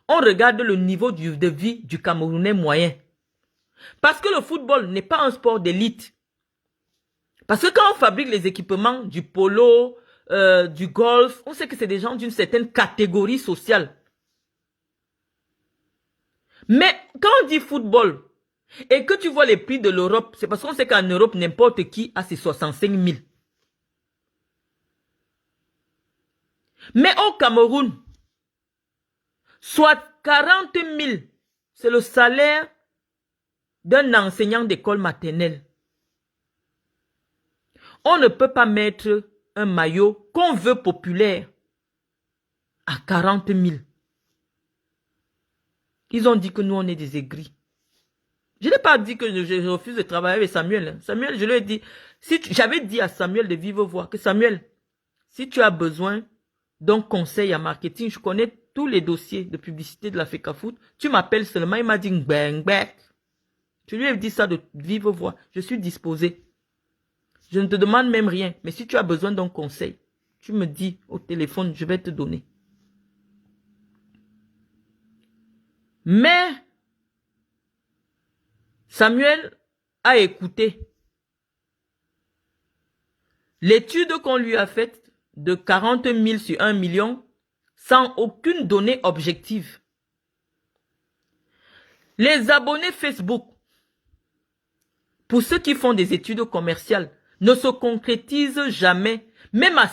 on regarde le niveau de vie du Camerounais moyen. Parce que le football n'est pas un sport d'élite. Parce que quand on fabrique les équipements du polo, du golf, on sait que c'est des gens d'une certaine catégorie sociale. Mais quand on dit football, et que tu vois les prix de l'Europe, c'est parce qu'on sait qu'en Europe, n'importe qui a ses 65 000. Mais au Cameroun, soit 40 000, c'est le salaire d'un enseignant d'école maternelle. On ne peut pas mettre un maillot qu'on veut populaire à 40 000. Ils ont dit que nous, on est des aigris. Je n'ai pas dit que je refuse de travailler avec Samuel. Samuel, je lui ai dit, j'avais dit à Samuel de vive voix que Samuel, si tu as besoin d'un conseil à marketing, je connais tous les dossiers de publicité de la FECAFOOT, tu m'appelles seulement, il m'a dit bang bang. Je lui ai dit ça de vive voix, je suis disposé. Je ne te demande même rien, mais si tu as besoin d'un conseil, tu me dis au téléphone, je vais te donner. Mais Samuel a écouté l'étude qu'on lui a faite de 40 000 sur 1 million sans aucune donnée objective. Les abonnés Facebook, pour ceux qui font des études commerciales, ne se concrétisent jamais, même à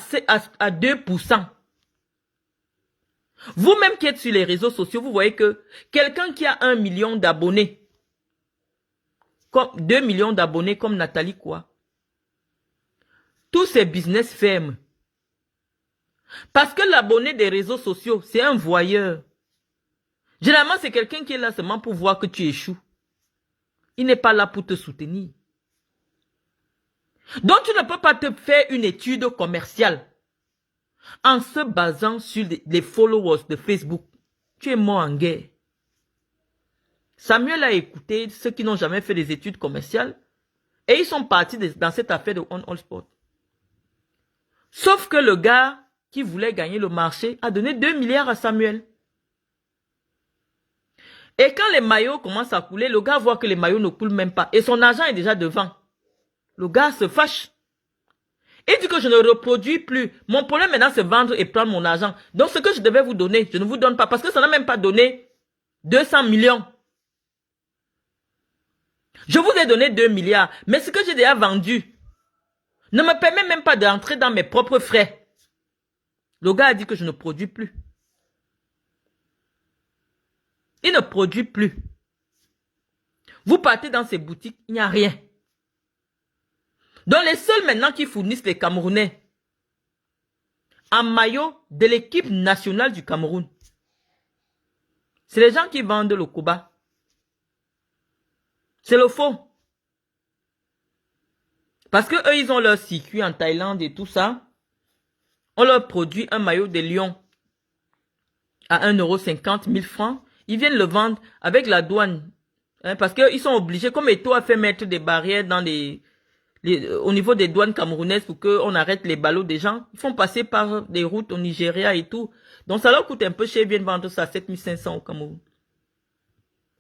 2%. Vous-même qui êtes sur les réseaux sociaux, vous voyez que quelqu'un qui a 1 million d'abonnés, comme 2 millions d'abonnés comme Nathalie quoi, tous ces business ferment. Parce que l'abonné des réseaux sociaux, c'est un voyeur. Généralement, c'est quelqu'un qui est là seulement pour voir que tu échoues. Il n'est pas là pour te soutenir. Donc, tu ne peux pas te faire une étude commerciale en se basant sur les followers de Facebook. Tu es mort en guerre. Samuel a écouté ceux qui n'ont jamais fait des études commerciales et ils sont partis dans cette affaire de On All Sport. Sauf que le gars qui voulait gagner le marché a donné 2 milliards à Samuel. Et quand les maillots commencent à couler, le gars voit que les maillots ne coulent même pas. Et son argent est déjà devant. Le gars se fâche. Il dit que je ne reproduis plus. Mon problème maintenant, c'est vendre et prendre mon argent. Donc ce que je devais vous donner, je ne vous donne pas. Parce que ça n'a même pas donné 200 millions. Je vous ai donné 2 milliards. Mais ce que j'ai déjà vendu ne me permet même pas d'entrer dans mes propres frais. Le gars a dit que je ne produis plus. Il ne produit plus. Vous partez dans ces boutiques, il n'y a rien. Donc les seuls maintenant qui fournissent les Camerounais en maillot de l'équipe nationale du Cameroun, c'est les gens qui vendent le Koba. C'est le faux. Parce que eux, ils ont leur circuit en Thaïlande et tout ça. On leur produit un maillot de Lion à 1,50 € 1000 francs. Ils viennent le vendre avec la douane. Hein, parce qu'ils sont obligés, comme Eto'o a fait mettre des barrières dans au niveau des douanes camerounaises pour qu'on arrête les ballots des gens. Ils font passer par des routes au Nigeria et tout. Donc ça leur coûte un peu cher. Ils viennent vendre ça à 7500 au Cameroun.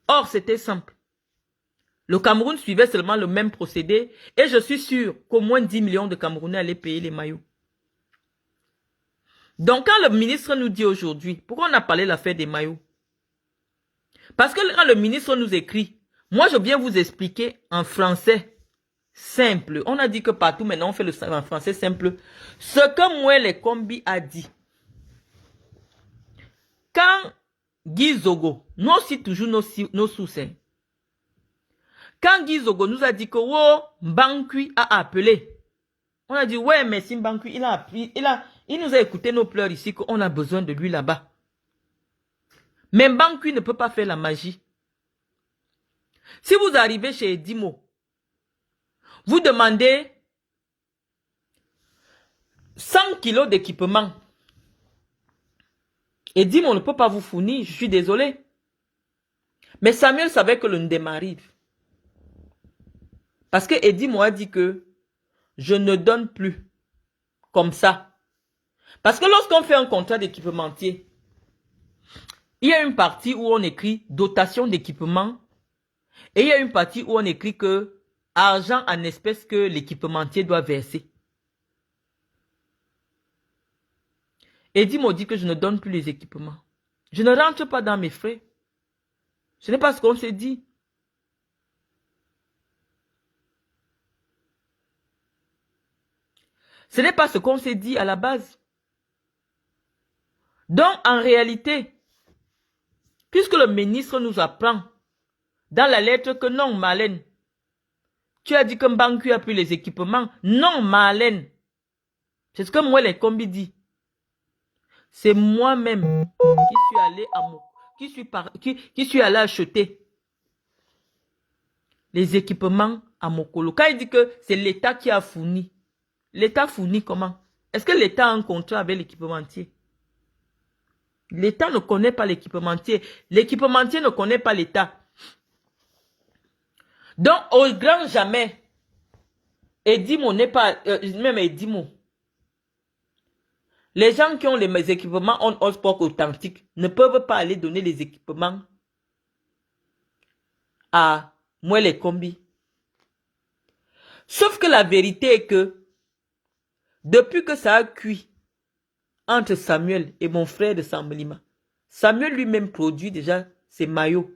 Or, c'était simple. Le Cameroun suivait seulement le même procédé. Et je suis sûr qu'au moins 10 millions de Camerounais allaient payer les maillots. Donc quand le ministre nous dit aujourd'hui, pourquoi on a parlé de l'affaire des maillots? Parce que quand le ministre nous écrit, moi je viens vous expliquer en français simple. On a dit que partout maintenant on fait le en français simple. Ce que Mouele Kombi a dit. Quand Guy Zogo, nous aussi toujours nos sources. Quand Guy Zogo nous a dit que Mbankui a appelé. On a dit ouais mais si Mbankui il nous a écouté nos pleurs ici qu'on a besoin de lui là-bas. Mais Mbankui ne peut pas faire la magie. Si vous arrivez chez Edimo, vous demandez 100 kilos d'équipement. Edimo ne peut pas vous fournir, je suis désolé. Mais Samuel savait que le Ndem arrive. Parce que Edimo a dit que je ne donne plus comme ça. Parce que lorsqu'on fait un contrat d'équipementier, il y a une partie où on écrit dotation d'équipement et il y a une partie où on écrit que argent en espèces que l'équipementier doit verser. Edimo dit que je ne donne plus les équipements. Je ne rentre pas dans mes frais. Ce n'est pas ce qu'on s'est dit. Ce n'est pas ce qu'on s'est dit à la base. Donc, en réalité, puisque le ministre nous apprend dans la lettre que non, Marlène, tu as dit que Mbanku a pris les équipements. Non, Marlène. C'est ce que moi, les combis dit. C'est moi-même qui suis allé qui suis allé acheter les équipements à Mokolo. Quand il dit que c'est l'État qui a fourni, l'État fournit comment? Est-ce que l'État a un contrat avec l'équipementier? L'État ne connaît pas l'équipementier. L'équipementier ne connaît pas l'État. Donc, au grand jamais, Edimo n'est pas, même Edimo. Les gens qui ont les équipements en hotspot authentique ne peuvent pas aller donner les équipements à moi les combis. Sauf que la vérité est que depuis que ça a cuit entre Samuel et mon frère de Samblima, Samuel lui-même produit déjà ses maillots.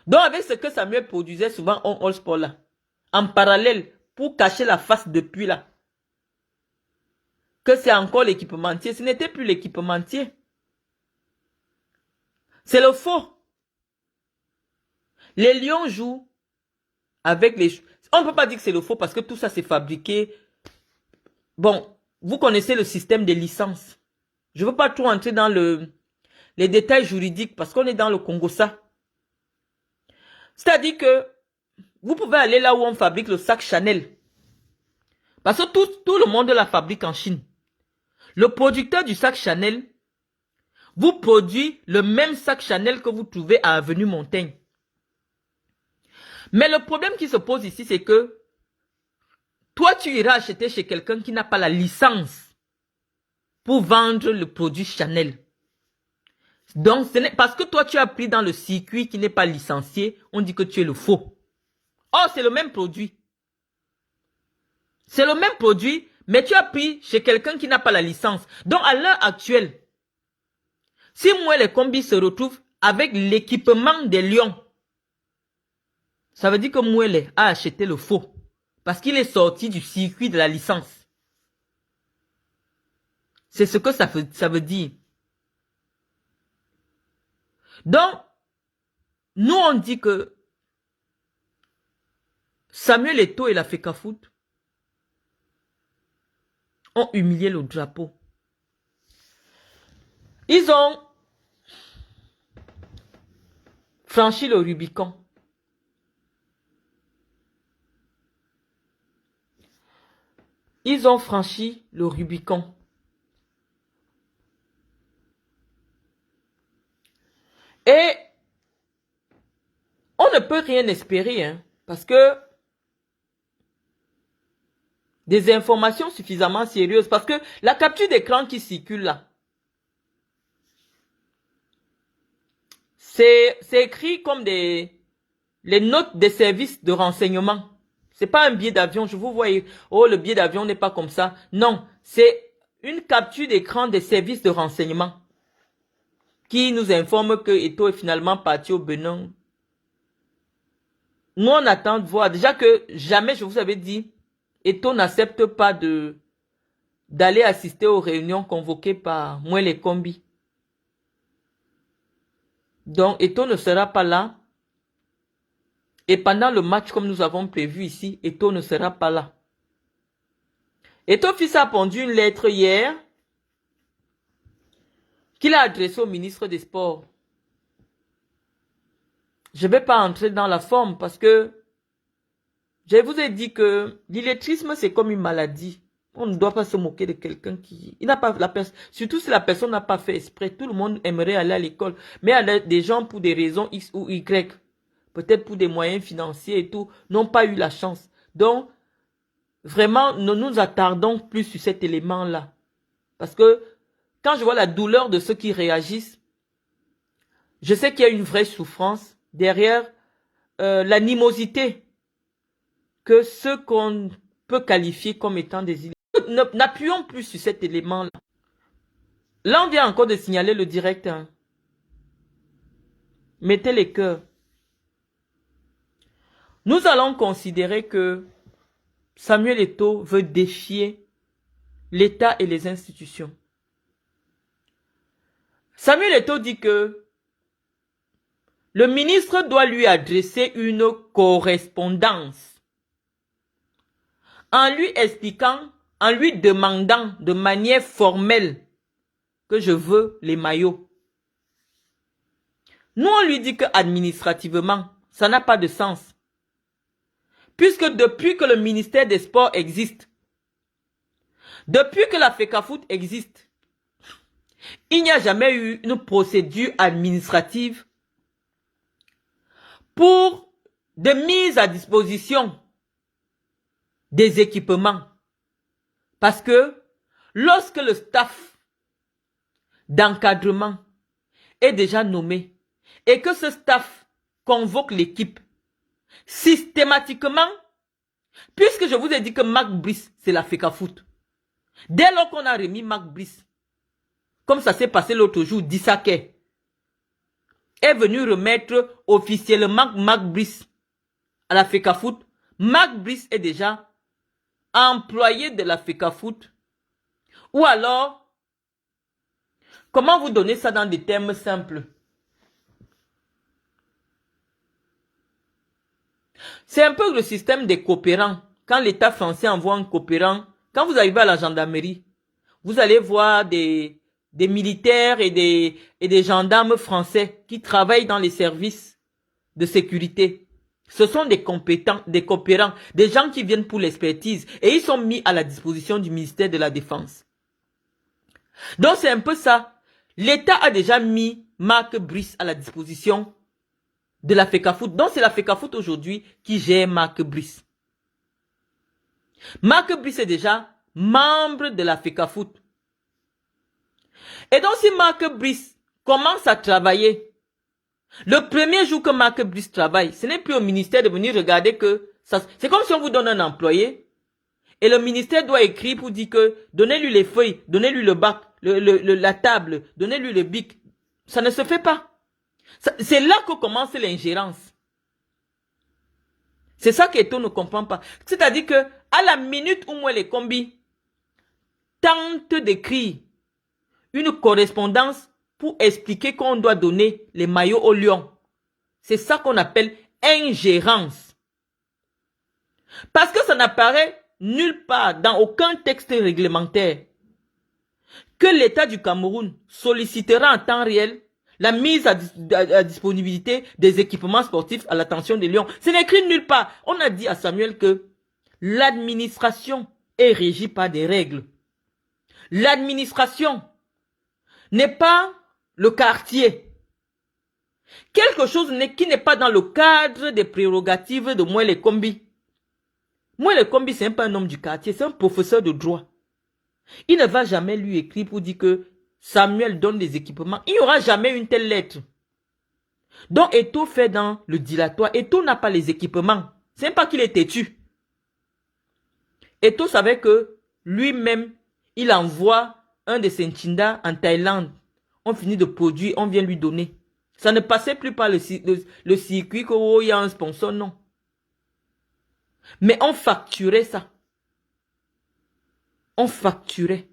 Donc avec ce que Samuel produisait souvent en all sport là, en parallèle pour cacher la face depuis là, que c'est encore l'équipementier, ce n'était plus l'équipementier. C'est le faux. Les lions jouent avec les... On ne peut pas dire que c'est le faux parce que tout ça c'est fabriqué. Bon, vous connaissez le système des licences. Je ne veux pas trop entrer dans les détails juridiques parce qu'on est dans le Congo ça. C'est-à-dire que vous pouvez aller là où on fabrique le sac Chanel. Parce que tout le monde la fabrique en Chine. Le producteur du sac Chanel vous produit le même sac Chanel que vous trouvez à Avenue Montaigne. Mais le problème qui se pose ici, c'est que toi, tu iras acheter chez quelqu'un qui n'a pas la licence pour vendre le produit Chanel. Donc, parce que toi, tu as pris dans le circuit qui n'est pas licencié, on dit que tu es le faux. Oh, c'est le même produit. C'est le même produit, mais tu as pris chez quelqu'un qui n'a pas la licence. Donc, à l'heure actuelle, si moi, les combis se retrouvent avec l'équipement des lions, ça veut dire que Mouele a acheté le faux. Parce qu'il est sorti du circuit de la licence. C'est ce que ça veut dire. Donc, nous on dit que Samuel Eto'o et la FECAFOOT ont humilié le drapeau. Ils ont franchi le Rubicon. Ils ont franchi le Rubicon. Et on ne peut rien espérer, hein, parce que des informations suffisamment sérieuses, parce que la capture d'écran qui circule là, c'est écrit comme les notes des services de renseignement. C'est pas un billet d'avion, je vous vois, oh le billet d'avion n'est pas comme ça. Non, c'est une capture d'écran des services de renseignement qui nous informe que Eto'o est finalement parti au Bénin. Nous on attend de voir, déjà que jamais, je vous avais dit, Eto'o n'accepte pas d'aller assister aux réunions convoquées par Mouele Kombi. Donc Eto'o ne sera pas là. Et pendant le match, comme nous avons prévu ici, Eto'o ne sera pas là. Eto'o fils a pondu une lettre hier qu'il a adressée au ministre des Sports. Je ne vais pas entrer dans la forme parce que je vous ai dit que l'illettrisme, c'est comme une maladie. On ne doit pas se moquer de quelqu'un qui... Il n'a pas la personne. Surtout si la personne n'a pas fait exprès. Tout le monde aimerait aller à l'école. Mais des gens, pour des raisons X ou Y, peut-être pour des moyens financiers et tout, n'ont pas eu la chance. Donc, vraiment, ne nous attardons plus sur cet élément-là. Parce que quand je vois la douleur de ceux qui réagissent, je sais qu'il y a une vraie souffrance derrière l'animosité que ceux qu'on peut qualifier comme étant des illégaux. N'appuyons plus sur cet élément-là. Là, on vient encore de signaler le direct. Hein. Mettez les cœurs. Nous allons considérer que Samuel Eto'o veut défier l'État et les institutions. Samuel Eto'o dit que le ministre doit lui adresser une correspondance en lui expliquant, en lui demandant de manière formelle que je veux les maillots. Nous, on lui dit qu'administrativement, ça n'a pas de sens. Puisque depuis que le ministère des Sports existe, depuis que la FECAFOOT existe, il n'y a jamais eu une procédure administrative pour de mise à disposition des équipements. Parce que lorsque le staff d'encadrement est déjà nommé et que ce staff convoque l'équipe, systématiquement, puisque je vous ai dit que Marc Brice, c'est la FECAFOOT, dès lors qu'on a remis Marc Brice, comme ça s'est passé l'autre jour, Dissaké est venu remettre officiellement Marc Brice à la FECAFOOT. Marc Brice est déjà employé de la FECAFOOT. Ou alors, comment vous donner ça dans des termes simples? C'est un peu le système des coopérants. Quand l'État français envoie un coopérant, quand vous arrivez à la gendarmerie, vous allez voir des militaires et des gendarmes français qui travaillent dans les services de sécurité. Ce sont des compétents, des coopérants, des gens qui viennent pour l'expertise et ils sont mis à la disposition du ministère de la Défense. Donc c'est un peu ça. L'État a déjà mis Marc Brice à la disposition de la FECAFOOT. Donc c'est la FECAFOOT aujourd'hui qui gère Marc Brice. Marc Brice est déjà membre de la FECAFOOT. Et donc si Marc Brice commence à travailler, le premier jour que Marc Brice travaille, ce n'est plus au ministère de venir regarder que ça. C'est comme si on vous donne un employé et le ministère doit écrire pour dire que donnez-lui les feuilles, donnez-lui le bac, la table, donnez-lui le bic. Ça ne se fait pas. C'est là que commence l'ingérence. C'est ça qu'Eto ne comprend pas. C'est-à-dire que à la minute où moi les combis tentent d'écrire une correspondance pour expliquer qu'on doit donner les maillots au lion, c'est ça qu'on appelle ingérence. Parce que ça n'apparaît nulle part dans aucun texte réglementaire que l'État du Cameroun sollicitera en temps réel la mise à disponibilité des équipements sportifs à l'attention des lions. Ce n'est écrit nulle part. On a dit à Samuel que l'administration est régie par des règles. L'administration n'est pas le quartier. Quelque chose qui n'est pas dans le cadre des prérogatives de Moël Kombi. Moël Kombi, ce n'est pas un homme du quartier, c'est un professeur de droit. Il ne va jamais lui écrire pour dire que Samuel donne des équipements. Il n'y aura jamais une telle lettre. Donc Eto fait dans le dilatoire. Eto n'a pas les équipements. Ce n'est pas qu'il est têtu. Eto savait que lui-même, il envoie un de ses Nchinda en Thaïlande. On finit de produire, on vient lui donner. Ça ne passait plus par le circuit qu'il y a un sponsor, non. Mais on facturait ça. On facturait.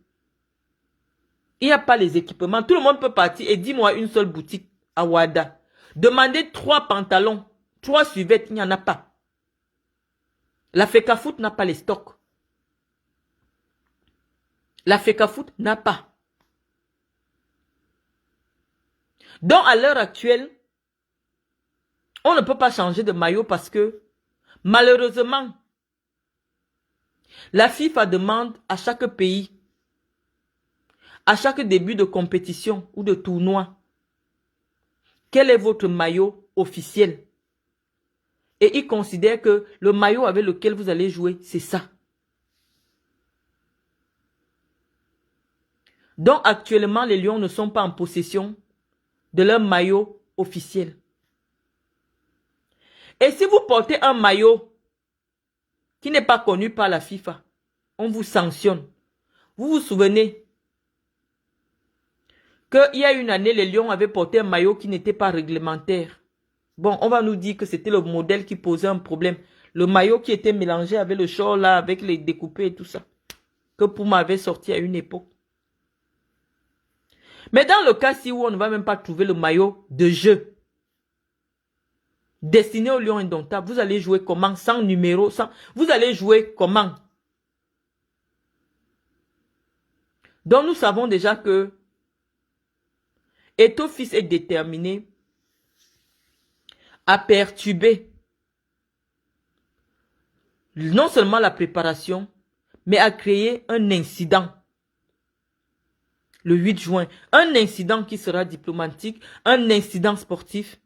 Il n'y a pas les équipements. Tout le monde peut partir et dis-moi une seule boutique à Ouada. Demandez 3 pantalons, 3 suvettes, il n'y en a pas. La FECAFOOT n'a pas les stocks. La FECAFOOT n'a pas. Donc à l'heure actuelle, on ne peut pas changer de maillot parce que malheureusement, la FIFA demande à chaque pays, à chaque début de compétition ou de tournoi, quel est votre maillot officiel? Et ils considèrent que le maillot avec lequel vous allez jouer, c'est ça. Donc actuellement, les Lions ne sont pas en possession de leur maillot officiel. Et si vous portez un maillot qui n'est pas connu par la FIFA, on vous sanctionne. Vous vous souvenez qu'il y a une année, les Lions avaient porté un maillot qui n'était pas réglementaire. Bon, on va nous dire que c'était le modèle qui posait un problème. Le maillot qui était mélangé avec le short là, avec les découpés et tout ça. Que Puma avait sorti à une époque. Mais dans le cas si où on ne va même pas trouver le maillot de jeu destiné aux Lions indomptables, vous allez jouer comment? Sans numéro, sans... Vous allez jouer comment? Donc nous savons déjà que Eto Fils est déterminé à perturber non seulement la préparation, mais à créer un incident le 8 juin. Un incident qui sera diplomatique, un incident sportif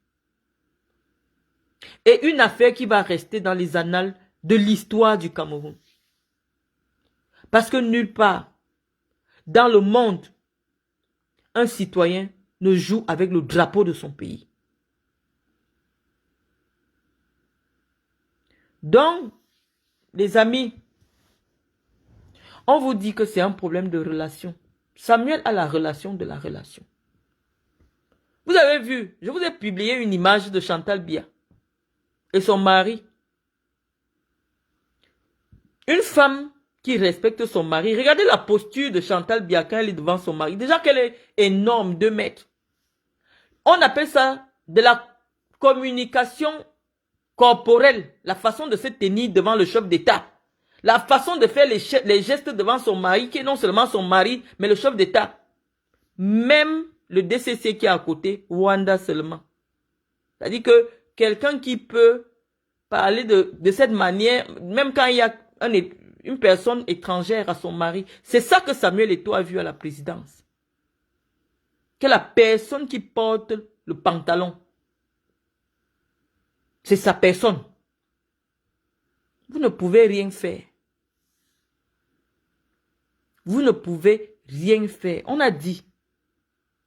et une affaire qui va rester dans les annales de l'histoire du Cameroun. Parce que nulle part dans le monde, un citoyen ne joue avec le drapeau de son pays. Donc, les amis, on vous dit que c'est un problème de relation. Samuel a la relation de la relation. Vous avez vu, je vous ai publié une image de Chantal Biya et son mari. Une femme qui respecte son mari. Regardez la posture de Chantal Biya quand elle est devant son mari. Déjà qu'elle est énorme, 2 mètres. On appelle ça de la communication corporelle. La façon de se tenir devant le chef d'État. La façon de faire les gestes devant son mari, qui est non seulement son mari, mais le chef d'État. Même le DCC qui est à côté, Rwanda seulement. C'est-à-dire que quelqu'un qui peut parler de cette manière, même quand il y a une personne étrangère à son mari. C'est ça que Samuel Eto'o a vu à la présidence. Que la personne qui porte le pantalon, c'est sa personne. Vous ne pouvez rien faire. Vous ne pouvez rien faire. On a dit,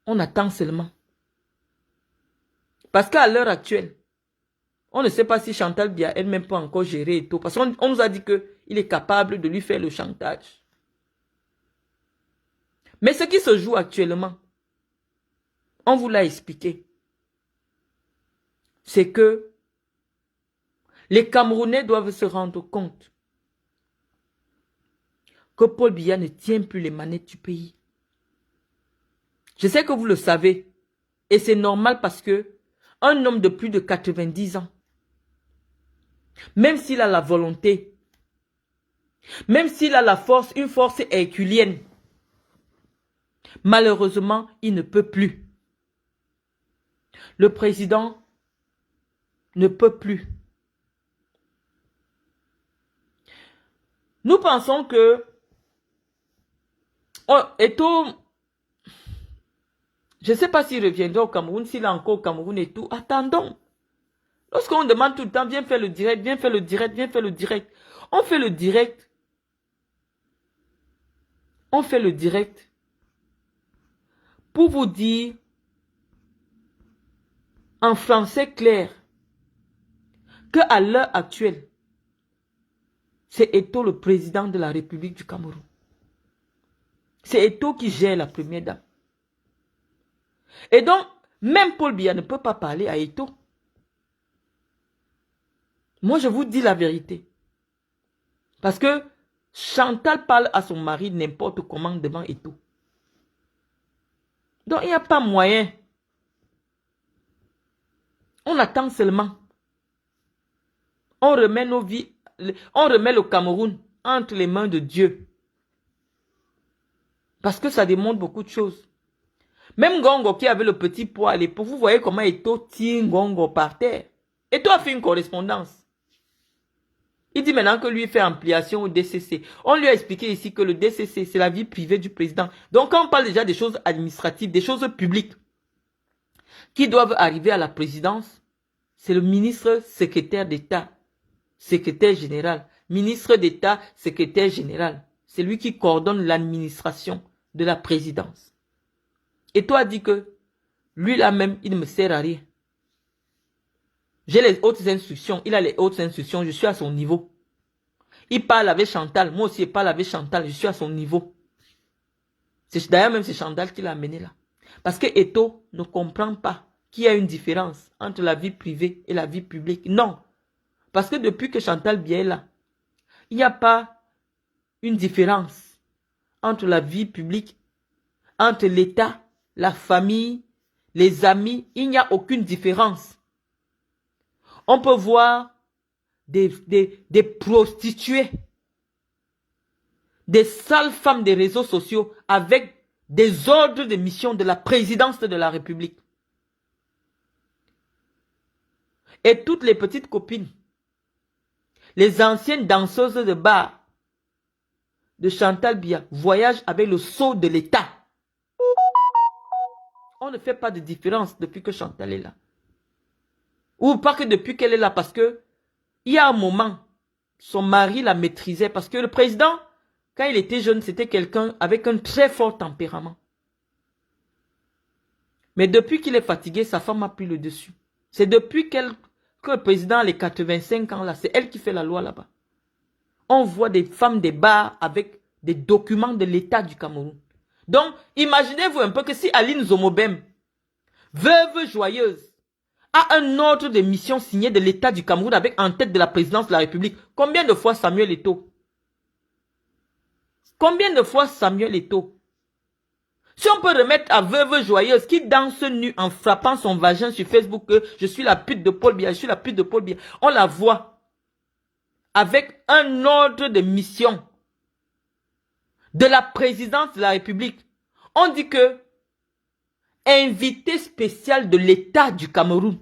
on attend seulement. Parce qu'à l'heure actuelle, on ne sait pas si Chantal Biya elle-même peut encore gérer Eto'o. Parce qu'on nous a dit qu'il est capable de lui faire le chantage. Mais ce qui se joue actuellement, on vous l'a expliqué. C'est que les Camerounais doivent se rendre compte que Paul Biya ne tient plus les manettes du pays. Je sais que vous le savez. Et c'est normal parce que un homme de plus de 90 ans, même s'il a la volonté, même s'il a la force, une force herculienne, malheureusement, il ne peut plus. Le président ne peut plus. Nous pensons que Eto'o, je ne sais pas s'il reviendra au Cameroun, s'il est encore au Cameroun et tout. Attendons. Lorsqu'on demande tout le temps, viens faire le direct, viens faire le direct, viens faire le direct. On fait le direct. On fait le direct pour vous dire en français clair qu'à l'heure actuelle, c'est Eto'o le président de la République du Cameroun. C'est Eto'o qui gère la première dame. Et donc, même Paul Biya ne peut pas parler à Eto'o. Moi, je vous dis la vérité. Parce que Chantal parle à son mari n'importe comment devant Eto'o. Donc, il n'y a pas moyen. On attend seulement. On remet nos vies, on remet le Cameroun entre les mains de Dieu. Parce que ça démontre beaucoup de choses. Même Ngongo qui avait le petit poids à l'époque, vous voyez comment Eto'o tient Ngongo par terre. Eto'o a fait une correspondance. Il dit maintenant que lui fait ampliation au DCC. On lui a expliqué ici que le DCC, c'est la vie privée du président. Donc quand on parle déjà des choses administratives, des choses publiques qui doivent arriver à la présidence, c'est le ministre secrétaire d'État, secrétaire général, ministre d'État, secrétaire général. C'est lui qui coordonne l'administration de la présidence. Et toi dit que lui là même, il ne me sert à rien. J'ai les hautes instructions, il a les hautes instructions, je suis à son niveau. Il parle avec Chantal, moi aussi je parle avec Chantal, je suis à son niveau. C'est d'ailleurs même c'est Chantal qui l'a amené là. Parce que Eto'o ne comprend pas qu'il y a une différence entre la vie privée et la vie publique. Non. Parce que depuis que Chantal Biya est là, il n'y a pas une différence entre la vie publique, entre l'État, la famille, les amis. Il n'y a aucune différence. On peut voir des prostituées, des sales femmes des réseaux sociaux avec des ordres de mission de la présidence de la République. Et toutes les petites copines, les anciennes danseuses de bar de Chantal Biya voyagent avec le sceau de l'État. On ne fait pas de différence depuis que Chantal est là. Ou pas que depuis qu'elle est là, parce que il y a un moment, son mari la maîtrisait, parce que le président, quand il était jeune, c'était quelqu'un avec un très fort tempérament. Mais depuis qu'il est fatigué, sa femme a pris le dessus. C'est depuis que le président a les 85 ans là, c'est elle qui fait la loi là-bas. On voit des femmes des bars avec des documents de l'État du Cameroun. Donc, imaginez-vous un peu que si Aline Zomobem, veuve joyeuse, a un ordre de mission signé de l'État du Cameroun avec en tête de la présidence de la République, combien de fois Samuel Eto'o? Combien de fois Samuel Eto'o? Si on peut remettre à veuve joyeuse qui danse nue en frappant son vagin sur Facebook que je suis la pute de Paul Biya, je suis la pute de Paul Biya, on la voit avec un ordre de mission de la présidence de la République. On dit que invité spécial de l'État du Cameroun.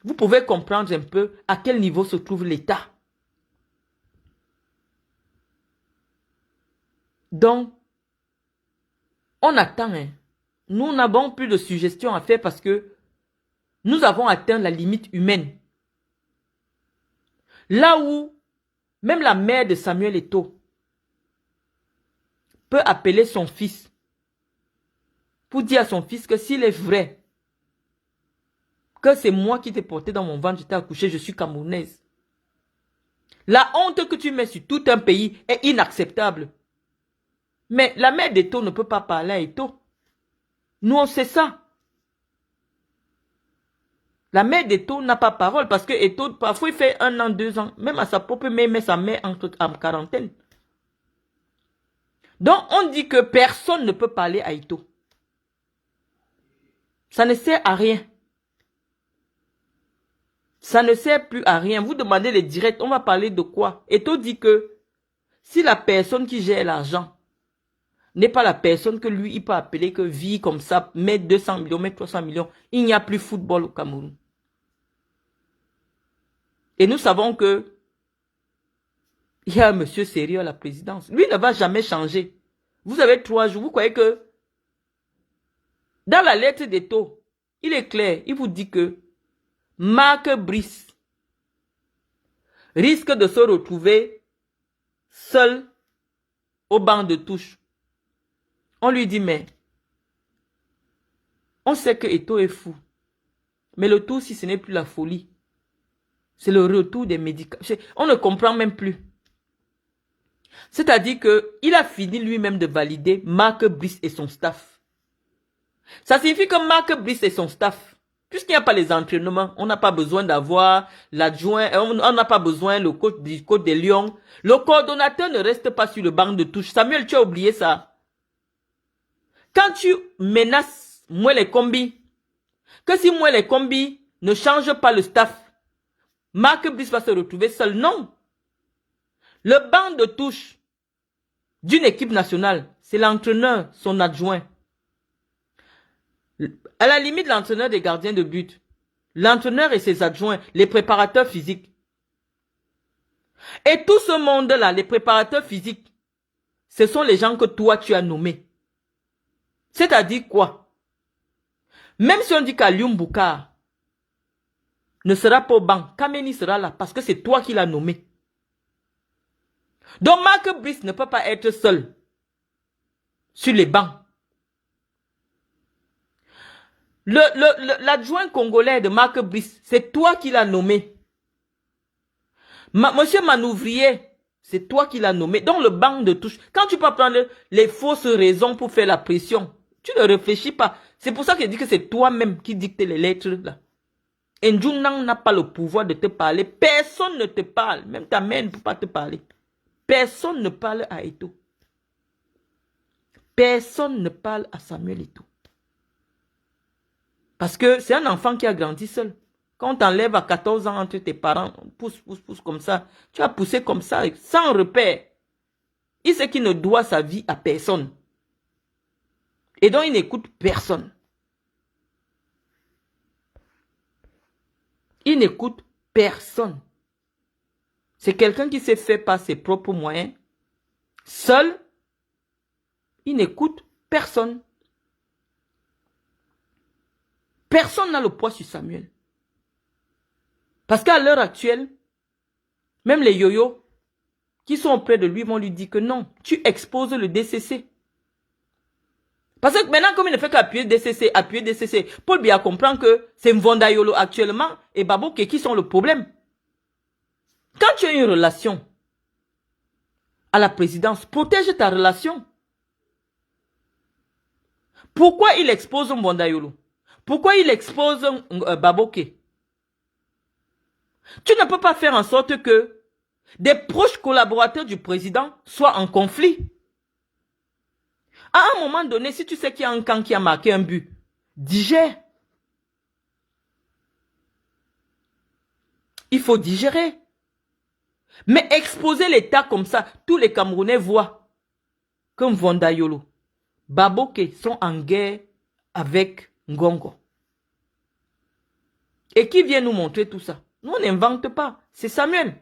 vous pouvez comprendre un peu à quel niveau se trouve l'État. Donc, on attend. Hein. Nous n'avons plus de suggestions à faire parce que nous avons atteint la limite humaine. Là où même la mère de Samuel Eto'o peut appeler son fils pour dire à son fils que s'il est vrai que c'est moi qui t'ai porté dans mon ventre, je t'ai accouché, je suis camerounaise. La honte que tu mets sur tout un pays est inacceptable. Mais la mère d'Eto'o ne peut pas parler à Eto'o. Nous, on sait ça. La mère d'Eto'o n'a pas parole parce que Eto'o, parfois, il fait 1 an, 2 ans. Même à sa propre mère, met sa mère en quarantaine. Donc, on dit que personne ne peut parler à Eto'o. Ça ne sert à rien. Ça ne sert plus à rien. Vous demandez les directs, on va parler de quoi? Eto'o dit que si la personne qui gère l'argent n'est pas la personne que lui, il peut appeler que vit comme ça, met 200 millions, met 300 millions, il n'y a plus football au Cameroun. Et nous savons que il y a un monsieur sérieux à la présidence. Lui ne va jamais changer. Vous avez 3 jours, vous croyez que dans la lettre d'Eto'o, il est clair, il vous dit que Marc Brice risque de se retrouver seul au banc de touche. On lui dit, mais on sait que Eto'o est fou. Mais le tout, si ce n'est plus la folie, c'est le retour des médicaments. On ne comprend même plus. C'est-à-dire qu'il a fini lui-même de valider Marc Brice et son staff. Ça signifie que Marc Brice et son staff, puisqu'il n'y a pas les entraînements, on n'a pas besoin d'avoir l'adjoint, on n'a pas besoin du coach des Lions. Le coordonnateur ne reste pas sur le banc de touche. Samuel, tu as oublié ça. Quand tu menaces moi les combis, que si moi les combis ne change pas le staff, Marc Brice va se retrouver seul. Non. Le banc de touche d'une équipe nationale, c'est l'entraîneur, son adjoint. À la limite, l'entraîneur des gardiens de but, l'entraîneur et ses adjoints, les préparateurs physiques. Et tout ce monde-là, les préparateurs physiques, ce sont les gens que toi, tu as nommés. C'est-à-dire quoi? Même si on dit qu'Alioum Boukar ne sera pas au banc, Kameni sera là parce que c'est toi qui l'as nommé. Donc Marc Brice ne peut pas être seul sur les bancs. L'adjoint congolais de Marc Brice, c'est toi qui l'as nommé. Monsieur Manouvrier, c'est toi qui l'as nommé. Donc le banc de touche, quand tu peux prendre les fausses raisons pour faire la pression, tu ne réfléchis pas. C'est pour ça que je dis que c'est toi-même qui dicte les lettres là. N'Djounang n'a pas le pouvoir de te parler. Personne ne te parle. Même ta mère ne peut pas te parler. Personne ne parle à Eto'o. Personne ne parle à Samuel Eto'o. Parce que c'est un enfant qui a grandi seul. Quand on t'enlève à 14 ans entre tes parents, pousse comme ça. Tu as poussé comme ça, sans repère. Il sait qu'il ne doit sa vie à personne. Et donc il n'écoute personne. Il n'écoute personne. C'est quelqu'un qui s'est fait par ses propres moyens. Seul, il n'écoute personne. Personne n'a le poids sur Samuel. Parce qu'à l'heure actuelle, même les yo-yo qui sont auprès de lui vont lui dire que non, tu exposes le DCC. Parce que maintenant, comme il ne fait qu'appuyer DCC, Paul Biya comprend que c'est Mvonda Yolo actuellement et Baboke qui sont le problème. Quand tu as une relation à la présidence, protège ta relation. Pourquoi il expose Mvonda Yolo? Pourquoi il expose Baboke? Tu ne peux pas faire en sorte que des proches collaborateurs du président soient en conflit. À un moment donné, si tu sais qu'il y a un camp qui a marqué un but, digère. Il faut digérer. Mais exposer l'État comme ça, tous les Camerounais voient comme Mvonda Yolo, Baboke sont en guerre avec Ngongo. Et qui vient nous montrer tout ça? Nous, on n'invente pas. C'est Samuel.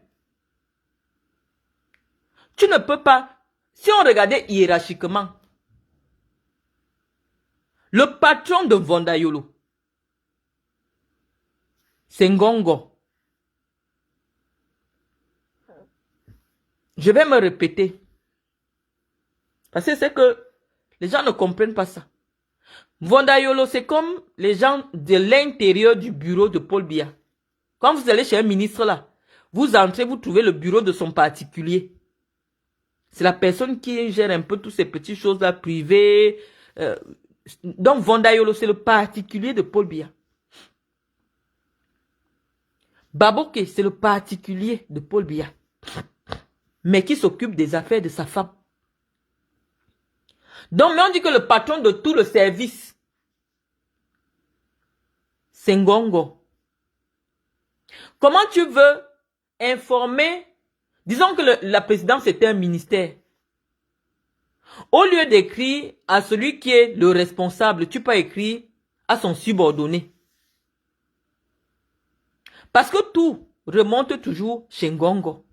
Tu ne peux pas. Si on regardait hiérarchiquement, le patron de Vondayolo, c'est Ngongo. Je vais me répéter. Parce que c'est que les gens ne comprennent pas ça. Vondayolo, c'est comme les gens de l'intérieur du bureau de Paul Biya. Quand vous allez chez un ministre là, vous entrez, vous trouvez le bureau de son particulier. C'est la personne qui gère un peu toutes ces petites choses là, privées. Donc Vondayolo, c'est le particulier de Paul Biya. Baboke, c'est le particulier de Paul Biya. Mais qui s'occupe des affaires de sa femme. Donc, mais on dit que le patron de tout le service, c'est Ngongo. Comment tu veux informer, disons que la présidence est un ministère. Au lieu d'écrire à celui qui est le responsable, tu peux écrire à son subordonné. Parce que tout remonte toujours chez Ngongo.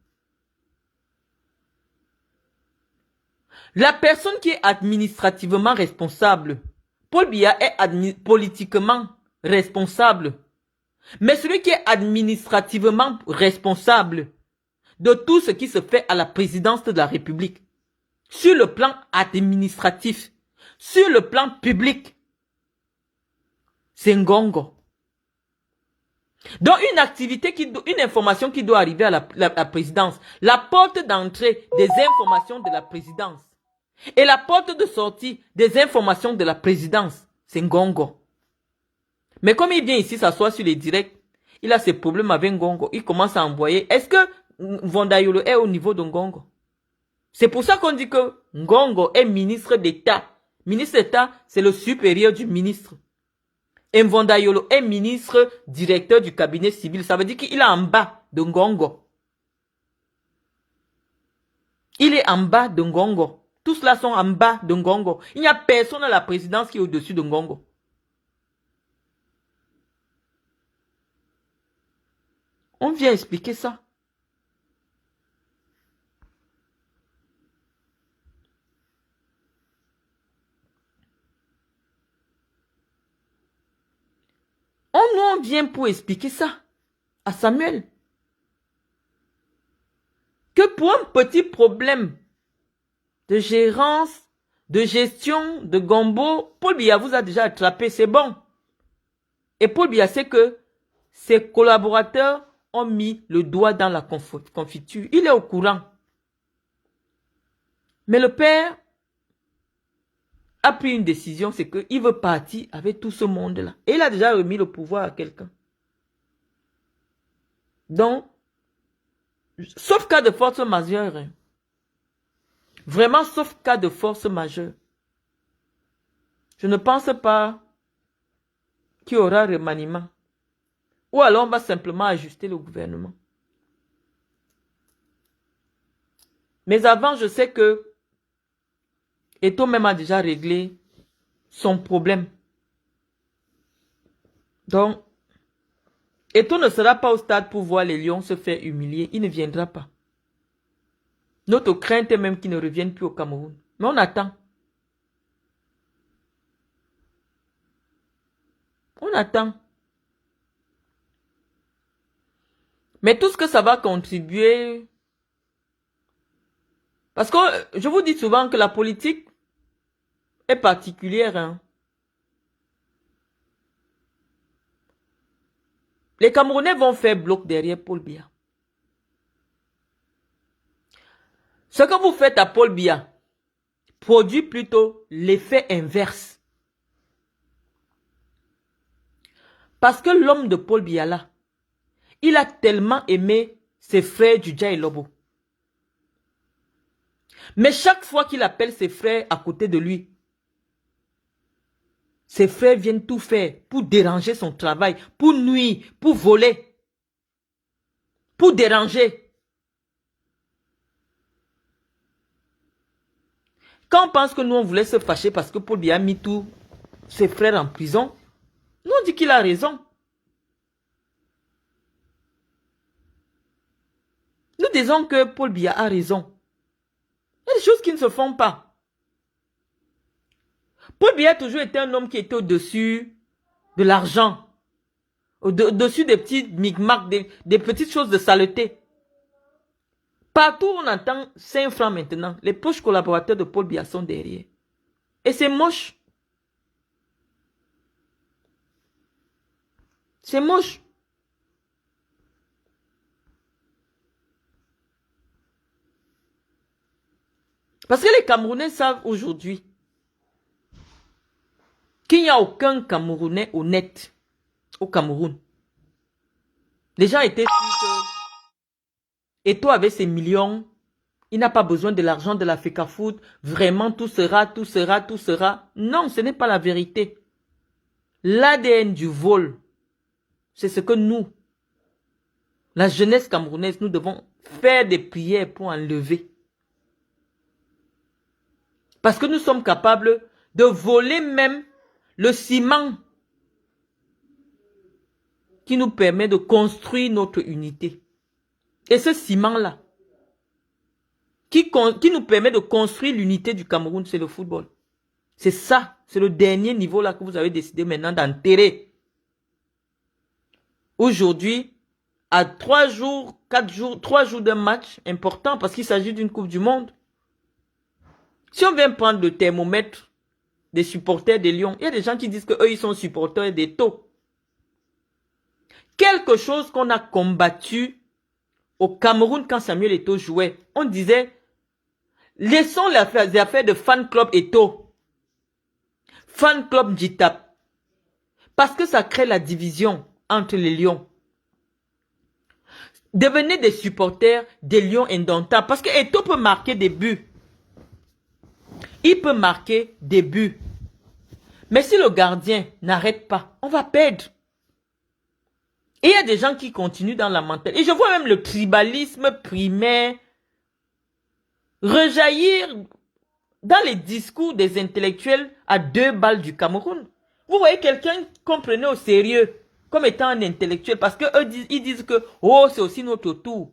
La personne qui est administrativement responsable, Paul Biya est politiquement responsable. Mais celui qui est administrativement responsable de tout ce qui se fait à la présidence de la République, sur le plan administratif, sur le plan public, c'est Ngongo. Donc une activité, une information qui doit arriver à la présidence, la porte d'entrée des informations de la présidence, et la porte de sortie des informations de la présidence, c'est Ngongo. Mais comme il vient ici s'asseoir sur les directs, il a ses problèmes avec Ngongo. Il commence à envoyer. Est-ce que Vondayolo est au niveau de Ngongo? C'est pour ça qu'on dit que Ngongo est ministre d'État. Ministre d'État, c'est le supérieur du ministre. Et Vondayolo est ministre directeur du cabinet civil. Ça veut dire qu'il est en bas de Ngongo. Il est en bas de Ngongo. Tous cela sont en bas de Ngongo. Il n'y a personne à la présidence qui est au-dessus de Ngongo. On vient expliquer ça. On vient pour expliquer ça à Samuel. Que pour un petit problème de gérance, de gestion, de gombo, Paul Biya vous a déjà attrapé, c'est bon. Et Paul Biya sait que ses collaborateurs ont mis le doigt dans la confiture. Il est au courant. Mais le père a pris une décision, c'est qu'il veut partir avec tout ce monde-là. Et il a déjà remis le pouvoir à quelqu'un. Donc, sauf cas de force majeure, hein. Vraiment, sauf cas de force majeure. Je ne pense pas qu'il y aura remaniement. Ou alors on va simplement ajuster le gouvernement. Mais avant, je sais que Eto même a déjà réglé son problème. Donc, Eto ne sera pas au stade pour voir les lions se faire humilier. Il ne viendra pas. Notre crainte est même qu'il ne revienne plus au Cameroun. Mais on attend. On attend. Mais tout ce que ça va contribuer... Parce que je vous dis souvent que la politique est particulière. Hein. Les Camerounais vont faire bloc derrière Paul Biya. Ce que vous faites à Paul Biya produit plutôt l'effet inverse. Parce que l'homme de Paul Biya là, il a tellement aimé ses frères du Dja Lobo. Mais chaque fois qu'il appelle ses frères à côté de lui, ses frères viennent tout faire pour déranger son travail, pour nuire, pour voler, pour déranger. Quand on pense que nous on voulait se fâcher parce que Paul Biya a mis tous ses frères en prison, nous on dit qu'il a raison. disons que Paul Biya a raison. Il y a des choses qui ne se font pas. Paul Biya a toujours été un homme qui était au-dessus de l'argent. Au-dessus des petits micmacs, des petites choses de saleté. Partout on entend 5 francs maintenant. Les proches collaborateurs de Paul Biya sont derrière. Et c'est moche. C'est moche. Parce que les Camerounais savent aujourd'hui qu'il n'y a aucun Camerounais honnête au Cameroun. Les gens étaient sûrs que Eto'o avait ses millions. Il n'a pas besoin de l'argent de la FECAFOOT. Vraiment, tout sera, tout sera, tout sera. Non, ce n'est pas la vérité. L'ADN du vol, c'est ce que nous, la jeunesse camerounaise, nous devons faire des prières pour enlever. Parce que nous sommes capables de voler même le ciment qui nous permet de construire notre unité. Et ce ciment-là, qui nous permet de construire l'unité du Cameroun, c'est le football. C'est ça, c'est le dernier niveau là que vous avez décidé maintenant d'enterrer. Aujourd'hui, à 3 jours, 4 jours, 3 jours d'un match important parce qu'il s'agit d'une Coupe du Monde. Si on vient prendre le thermomètre des supporters des Lions, il y a des gens qui disent qu'eux, ils sont supporters des Taux. Quelque chose qu'on a combattu au Cameroun quand Samuel Eto'o jouait. On disait, laissons les affaires de fan club Eto'o, fan club Djitap, parce que ça crée la division entre les Lions. Devenez des supporters des Lions indomptables, parce que Eto'o peut marquer des buts. Il peut marquer des buts. Mais si le gardien n'arrête pas, on va perdre. Et il y a des gens qui continuent dans la mentalité. Et je vois même le tribalisme primaire rejaillir dans les discours des intellectuels à 2 balles du Cameroun. Vous voyez quelqu'un qu'on prenait au sérieux comme étant un intellectuel parce qu'ils disent que oh, c'est aussi notre tour.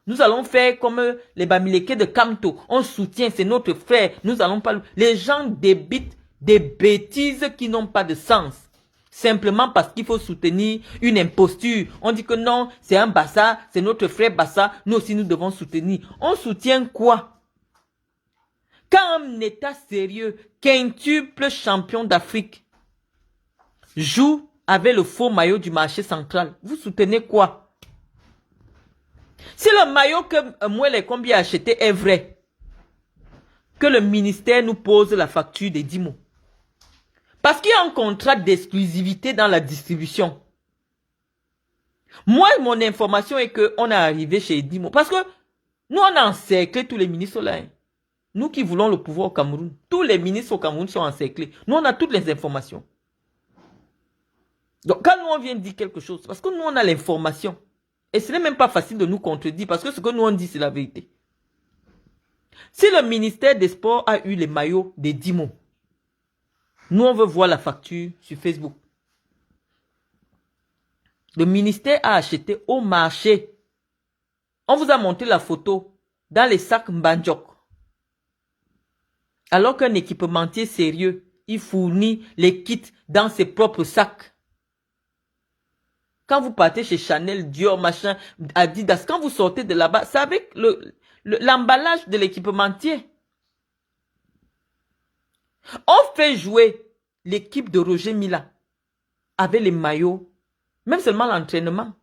Nous allons faire comme les Bamileke de Kamto. On soutient, c'est notre frère. Nous allons pas... Les gens débitent des bêtises qui n'ont pas de sens. Simplement parce qu'il faut soutenir une imposture. On dit que non, c'est un Bassa, c'est notre frère Bassa. Nous aussi, nous devons soutenir. On soutient quoi? Quand un État sérieux, quintuple champion d'Afrique, joue avec le faux maillot du marché central, vous soutenez quoi? Si le maillot que Mouele Kombi a acheté est vrai, que le ministère nous pose la facture des 10 mots. Parce qu'il y a un contrat d'exclusivité dans la distribution. Moi, mon information est qu'on est arrivé chez Dimo. Parce que nous, on a encerclé tous les ministres là. Nous qui voulons le pouvoir au Cameroun. Tous les ministres au Cameroun sont encerclés. Nous, on a toutes les informations. Donc, quand nous, on vient dire quelque chose, parce que nous, on a l'information. Et ce n'est même pas facile de nous contredire parce que ce que nous on dit, c'est la vérité. Si le ministère des Sports a eu les maillots des 10 mots, nous on veut voir la facture sur Facebook. Le ministère a acheté au marché. On vous a montré la photo dans les sacs Mbandjok. Alors qu'un équipementier sérieux, il fournit les kits dans ses propres sacs. Quand vous partez chez Chanel, Dior, machin, Adidas, quand vous sortez de là-bas, c'est avec l'emballage de l'équipementier. On fait jouer l'équipe de Roger Mila avec les maillots, même seulement l'entraînement,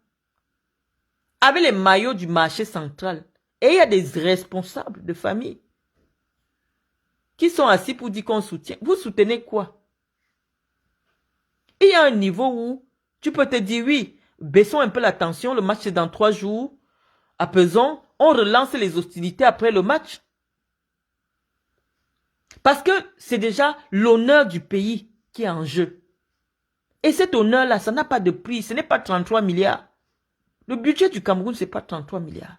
avec les maillots du marché central. Et il y a des responsables de famille qui sont assis pour dire qu'on soutient. Vous soutenez quoi? Il y a un niveau où tu peux te dire, oui, baissons un peu la tension, le match est dans 3 jours. Apaisons, on relance les hostilités après le match. Parce que c'est déjà l'honneur du pays qui est en jeu. Et cet honneur-là, ça n'a pas de prix, ce n'est pas 33 milliards. Le budget du Cameroun, ce n'est pas 33 milliards.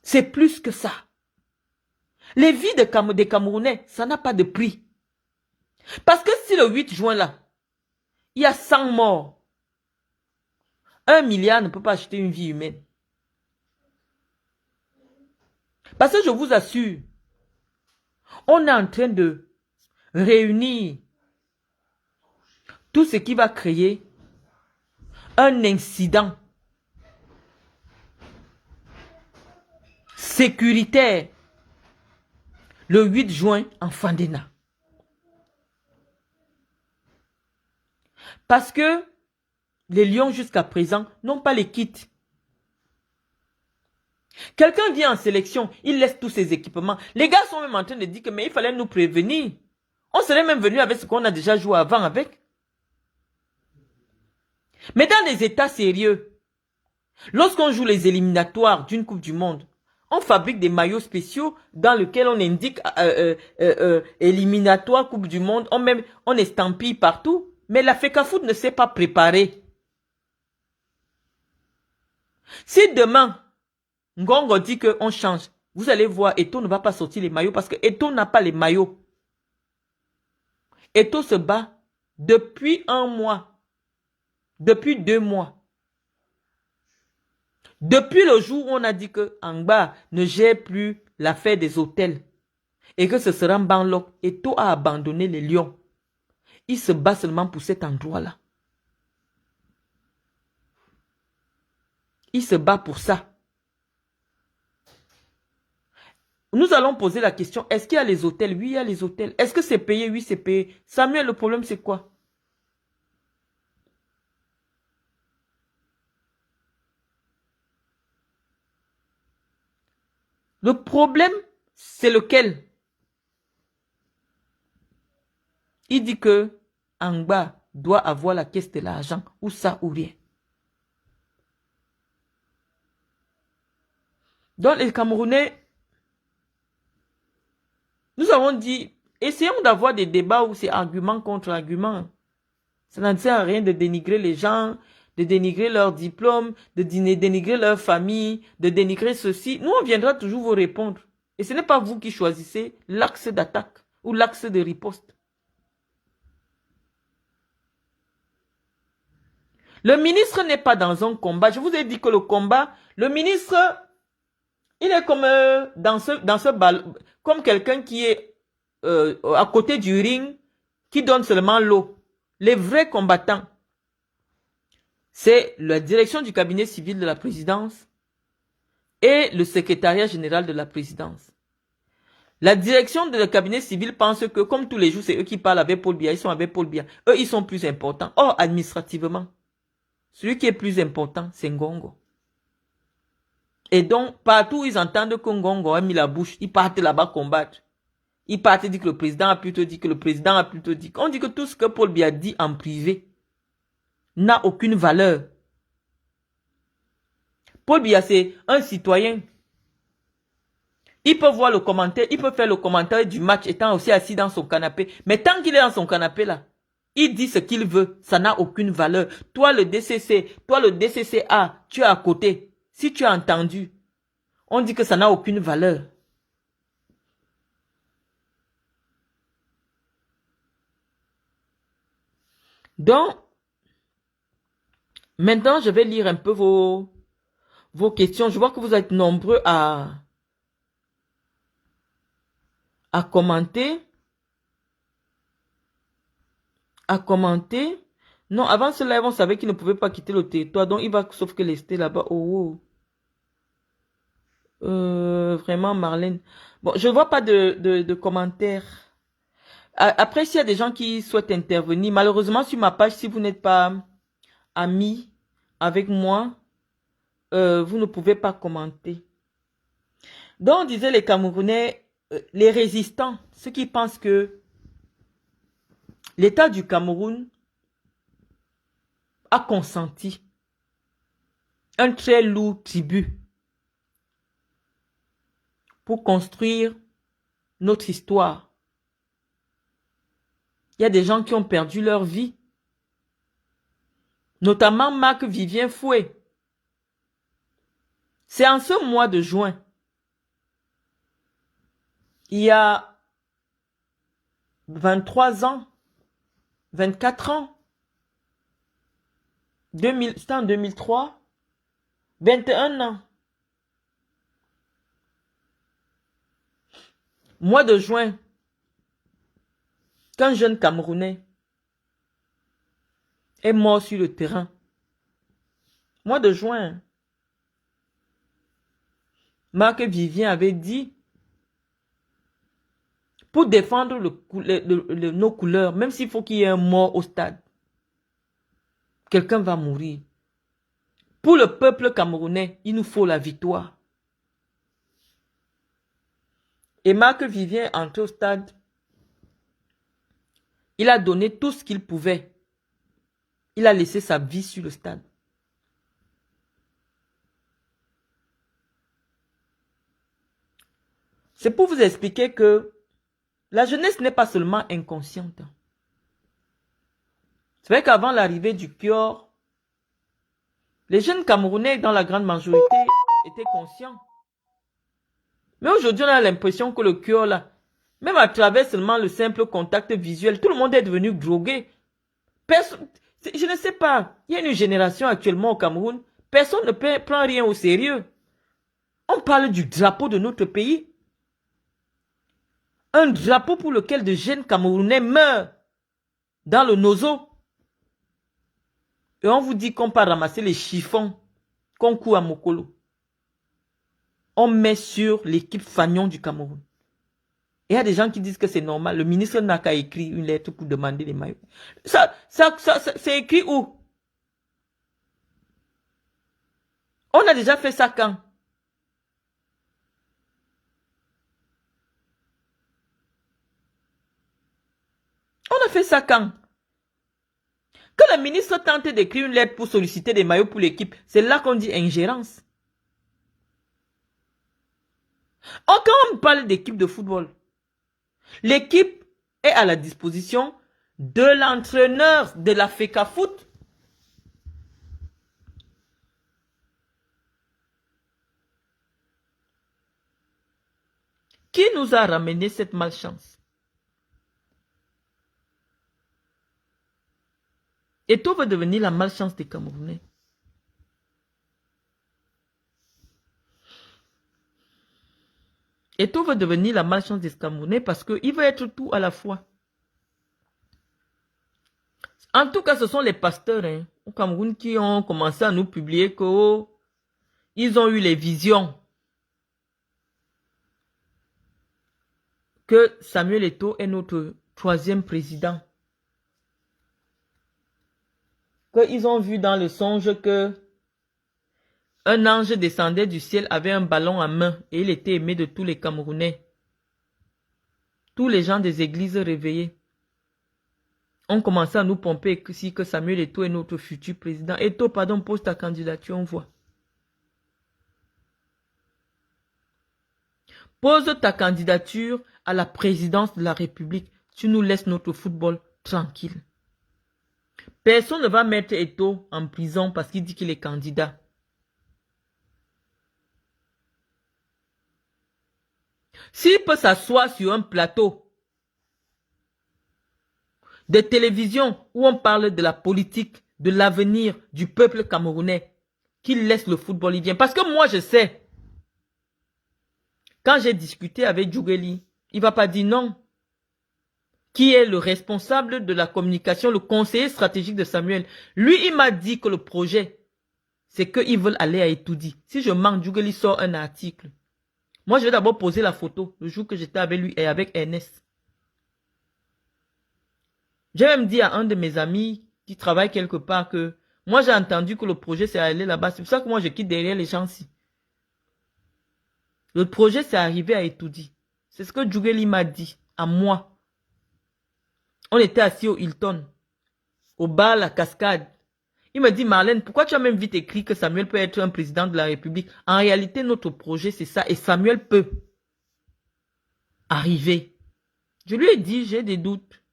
C'est plus que ça. Les vies des Camerounais, ça n'a pas de prix. Parce que si le 8 juin là, il y a 100 morts, 1 milliard ne peut pas acheter une vie humaine. Parce que je vous assure, on est en train de réunir tout ce qui va créer un incident sécuritaire le 8 juin en Fandena. Parce que les lions jusqu'à présent n'ont pas les kits. Quelqu'un vient en sélection, il laisse tous ses équipements. Les gars sont même en train de dire que mais il fallait nous prévenir. On serait même venu avec ce qu'on a déjà joué avant avec. Mais dans des états sérieux, lorsqu'on joue les éliminatoires d'une Coupe du Monde, on fabrique des maillots spéciaux dans lesquels on indique éliminatoire Coupe du Monde, on estampille partout. Mais la FECAFOOT ne s'est pas préparée. Si demain, Ngongo dit qu'on change, vous allez voir, Eto'o ne va pas sortir les maillots parce que Eto'o n'a pas les maillots. Eto'o se bat depuis 1 mois, depuis 2 mois. Depuis le jour où on a dit que Angba ne gère plus l'affaire des hôtels et que ce sera Banlok, Eto'o a abandonné les lions. Il se bat seulement pour cet endroit-là. Il se bat pour ça. Nous allons poser la question, est-ce qu'il y a les hôtels? Oui, il y a les hôtels. Est-ce que c'est payé? Oui, c'est payé. Samuel, le problème, c'est quoi? Le problème, c'est lequel? Il dit que Angba doit avoir la caisse de l'argent, ou ça ou rien. Donc les Camerounais, nous avons dit, essayons d'avoir des débats où c'est argument contre argument. Ça ne sert à rien de dénigrer les gens, de dénigrer leur diplôme, de dénigrer leur famille, de dénigrer ceci. Nous, on viendra toujours vous répondre. Et ce n'est pas vous qui choisissez l'axe d'attaque ou l'axe de riposte. Le ministre n'est pas dans un combat. Je vous ai dit que le combat, le ministre, il est comme dans ce ballon, comme quelqu'un qui est à côté du ring, qui donne seulement l'eau. Les vrais combattants, c'est la direction du cabinet civil de la présidence et le secrétariat général de la présidence. La direction de le cabinet civil pense que, comme tous les jours, c'est eux qui parlent avec Paul Biya, ils sont avec Paul Biya. Eux, ils sont plus importants. Or, administrativement, celui qui est plus important, c'est Ngongo. Et donc, partout où ils entendent que Ngongo a mis la bouche, ils partent là-bas combattre. Ils partent dire que le président a plutôt dit, que le président a plutôt dit. On dit que tout ce que Paul Biya dit en privé n'a aucune valeur. Paul Biya, c'est un citoyen. Il peut voir le commentaire, il peut faire le commentaire du match étant aussi assis dans son canapé. Mais tant qu'il est dans son canapé là, il dit ce qu'il veut, ça n'a aucune valeur. Toi le DCC, toi le DCCA, tu es à côté. Si tu as entendu, on dit que ça n'a aucune valeur. Donc, maintenant je vais lire un peu vos questions. Je vois que vous êtes nombreux à commenter. Non, avant cela, on savait qu'il ne pouvait pas quitter le territoire. Donc, il va sauf que rester là-bas. Oh. Vraiment, Marlène. Bon, je ne vois pas de commentaires. Après, s'il y a des gens qui souhaitent intervenir, malheureusement, sur ma page, si vous n'êtes pas amis avec moi, vous ne pouvez pas commenter. Donc, on disait les Camerounais, les résistants, ceux qui pensent que l'État du Cameroun a consenti un très lourd tribut pour construire notre histoire. Il y a des gens qui ont perdu leur vie, notamment Marc-Vivien Fouet. C'est en ce mois de juin, il y a 23 ans, 24 ans, c'était en 2003, 21 ans. Mois de juin, qu'un jeune Camerounais est mort sur le terrain. Mois de juin, Marc Vivien avait dit, pour défendre nos couleurs, même s'il faut qu'il y ait un mort au stade, quelqu'un va mourir. Pour le peuple camerounais, il nous faut la victoire. Et Marc Vivien entre au stade. Il a donné tout ce qu'il pouvait. Il a laissé sa vie sur le stade. C'est pour vous expliquer que la jeunesse n'est pas seulement inconsciente. C'est vrai qu'avant l'arrivée du Kior, les jeunes Camerounais, dans la grande majorité, étaient conscients. Mais aujourd'hui, on a l'impression que le Kior, là, même à travers seulement le simple contact visuel, tout le monde est devenu drogué. Je ne sais pas. Il y a une génération actuellement au Cameroun, personne ne prend rien au sérieux. On parle du drapeau de notre pays. Un drapeau pour lequel de jeunes Camerounais meurent dans le Nozo. Et on vous dit qu'on part ramasser les chiffons qu'on coud à Mokolo. On met sur l'équipe Fagnon du Cameroun. Et il y a des gens qui disent que c'est normal. Le ministre n'a qu'à écrire une lettre pour demander les maillots. C'est écrit où? On a déjà fait ça quand? On a fait ça quand? Que le ministre tente d'écrire une lettre pour solliciter des maillots pour l'équipe, c'est là qu'on dit ingérence. Quand on parle d'équipe de football, l'équipe est à la disposition de l'entraîneur de la FECAFOOT. Qui nous a ramené cette malchance? Et tout va devenir la malchance des Camerounais. Et tout va devenir la malchance des Camerounais parce qu'il va être tout à la fois. En tout cas, ce sont les pasteurs au Cameroun qui ont commencé à nous publier qu'ils ont eu les visions que Samuel Eto'o est notre troisième président. Qu'ils ont vu dans le songe que un ange descendait du ciel, avait un ballon en main et il était aimé de tous les Camerounais. Tous les gens des églises réveillées ont commencé à nous pomper que Samuel Eto'o est notre futur président. Eto'o, pardon, pose ta candidature, on voit. Pose ta candidature à la présidence de la République. Tu nous laisses notre football tranquille. Personne ne va mettre Eto'o en prison parce qu'il dit qu'il est candidat. S'il peut s'asseoir sur un plateau de télévision où on parle de la politique, de l'avenir du peuple camerounais, qu'il laisse le football, il vient. Parce que moi, je sais, quand j'ai discuté avec Djougeli, il ne va pas dire non. Qui est le responsable de la communication, le conseiller stratégique de Samuel. Lui, il m'a dit que le projet, c'est qu'ils veulent aller à Etoudi. Si je manque, Djougeli sort un article. Moi, je vais d'abord poser la photo le jour que j'étais avec lui et avec Ernest. J'ai même dit à un de mes amis qui travaille quelque part que moi, j'ai entendu que le projet, c'est aller là-bas. C'est pour ça que moi, je quitte derrière les gens-ci. Le projet, c'est arriver à Etoudi. C'est ce que Djougeli m'a dit à moi. On était assis au Hilton, au bar La Cascade. Il me dit, Marlène, pourquoi tu as même vite écrit que Samuel peut être un président de la République? En réalité, notre projet, c'est ça. Et Samuel peut arriver. Je lui ai dit, j'ai des doutes.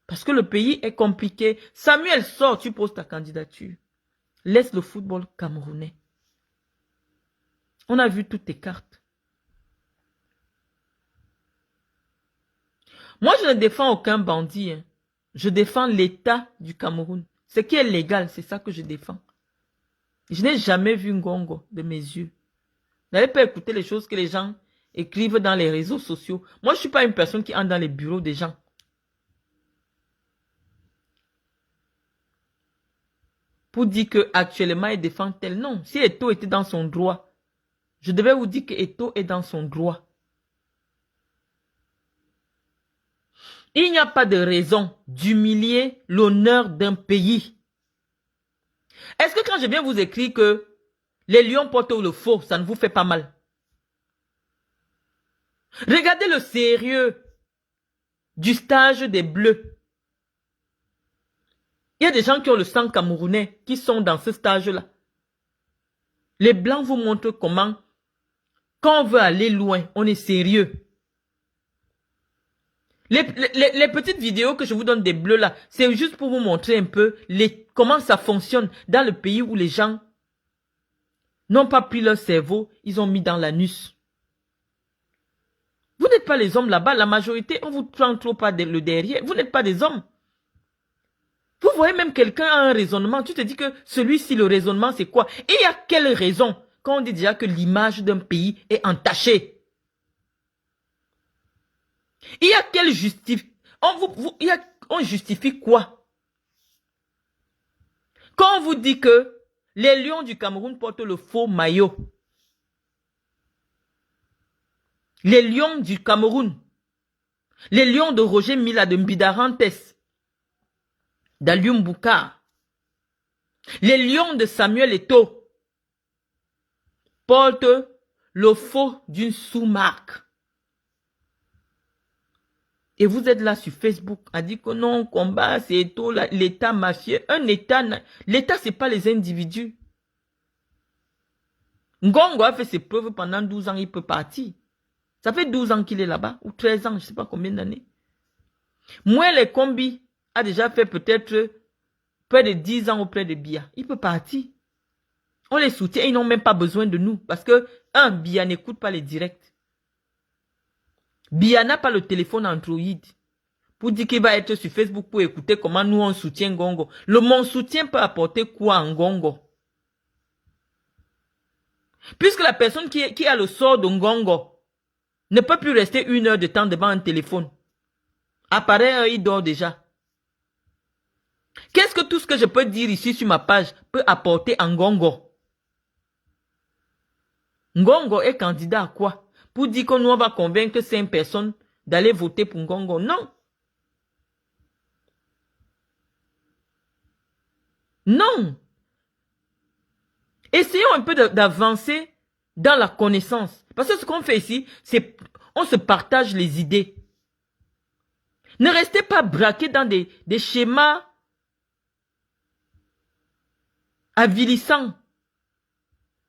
Parce que le pays est compliqué. Samuel, sort, tu poses ta candidature. Laisse le football camerounais. On a vu toutes tes cartes. Moi, je ne défends aucun bandit. Je défends l'État du Cameroun. Ce qui est légal, c'est ça que je défends. Je n'ai jamais vu Ngongo de mes yeux. Vous n'avez pas écouté les choses que les gens écrivent dans les réseaux sociaux. Moi, je ne suis pas une personne qui entre dans les bureaux des gens. Pour dire qu'actuellement, il défend tel. Non, si Eto'o était dans son droit, je devais vous dire que Eto'o est dans son droit. Il n'y a pas de raison d'humilier l'honneur d'un pays. Est-ce que quand je viens vous écrire que les lions portent le faux, ça ne vous fait pas mal? Regardez le sérieux du stage des Bleus. Il y a des gens qui ont le sang camerounais qui sont dans ce stage-là. Les Blancs vous montrent comment, quand on veut aller loin, on est sérieux. Les petites vidéos que je vous donne des Bleus là, c'est juste pour vous montrer un peu comment ça fonctionne dans le pays où les gens n'ont pas pris leur cerveau, ils ont mis dans l'anus. Vous n'êtes pas les hommes là-bas, la majorité, on vous prend trop par le derrière. Vous n'êtes pas des hommes. Vous voyez même quelqu'un a un raisonnement, tu te dis que celui-ci, le raisonnement, c'est quoi? Et il y a quelle raison quand on dit déjà que l'image d'un pays est entachée? Il y a quelle justifie? On justifie quoi? Quand on vous dit que les lions du Cameroun portent le faux maillot, les lions du Cameroun, les lions de Roger Mila de Mbidarantes, d'Alium Boukar, les lions de Samuel Eto'o portent le faux d'une sous-marque. Et vous êtes là sur Facebook à dire que non, combat, c'est Eto'o, l'État mafieux. Un État, l'État, ce n'est pas les individus. Ngongo a fait ses preuves pendant 12 ans, il peut partir. Ça fait 12 ans qu'il est là-bas, ou 13 ans, je ne sais pas combien d'années. Moi, les combis a déjà fait peut-être près de 10 ans auprès de Bia. Il peut partir. On les soutient, ils n'ont même pas besoin de nous. Parce que, Bia n'écoute pas les directs. Bia n'a pas le téléphone Android. Pour dire qu'il va être sur Facebook pour écouter comment nous on soutient Ngongo. Mon soutien peut apporter quoi à Ngongo? Puisque la personne qui a le sort de Ngongo ne peut plus rester 1 heure de temps devant un téléphone. Apparaît, il dort déjà. Qu'est-ce que tout ce que je peux dire ici sur ma page peut apporter à Ngongo? Ngongo est candidat à quoi? Pour dire que nous on va convaincre 5 personnes d'aller voter pour Ngongo? Non. Non. Essayons un peu d'avancer dans la connaissance. Parce que ce qu'on fait ici, c'est on se partage les idées. Ne restez pas braqués dans des schémas avilissants.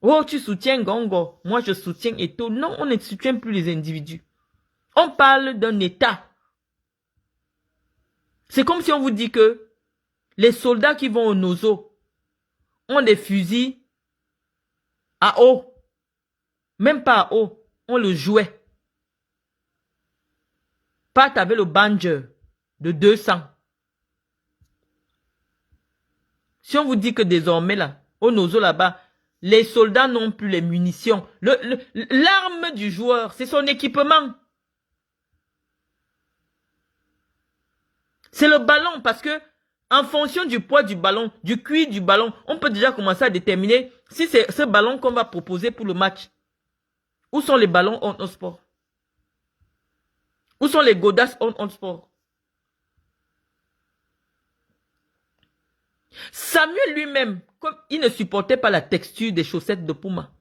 Oh, tu soutiens Ngongo, moi je soutiens Eto'o. Non, on ne soutient plus les individus. On parle d'un État. C'est comme si on vous dit que les soldats qui vont au Nozo ont des fusils à eau. Même pas à eau, on le jouait. Pat avec le Banger de 200. Si on vous dit que désormais là, au Nozo là-bas, les soldats n'ont plus les munitions. L'arme du joueur, c'est son équipement. C'est le ballon parce que en fonction du poids du ballon, du cuir du ballon, on peut déjà commencer à déterminer si c'est ce ballon qu'on va proposer pour le match. Où sont les ballons on sport? Où sont les godasses on sport? Samuel lui-même, comme il ne supportait pas la texture des chaussettes de Puma,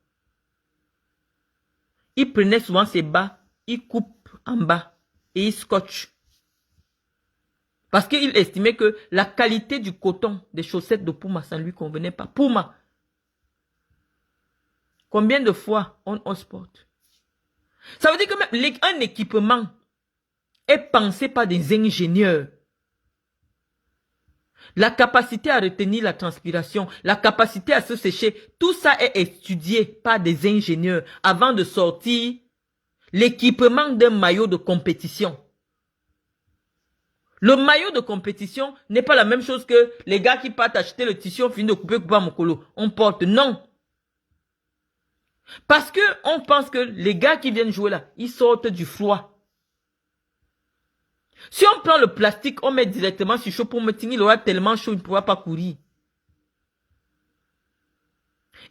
il prenait souvent ses bas, il coupe en bas et il scotche. Parce qu'il estimait que la qualité du coton des chaussettes de Puma, ça ne lui convenait pas. Puma. Combien de fois on sport? Ça veut dire que même un équipement est pensé par des ingénieurs. La capacité à retenir la transpiration, la capacité à se sécher, tout ça est étudié par des ingénieurs avant de sortir l'équipement d'un maillot de compétition. Le maillot de compétition n'est pas la même chose que les gars qui partent acheter le tissu, on finit de couper mon colo. On porte, non. Parce que on pense que les gars qui viennent jouer là, ils sortent du froid. Si on prend le plastique, on met directement sur chaud pour me tenir, il aura tellement chaud, il ne pourra pas courir.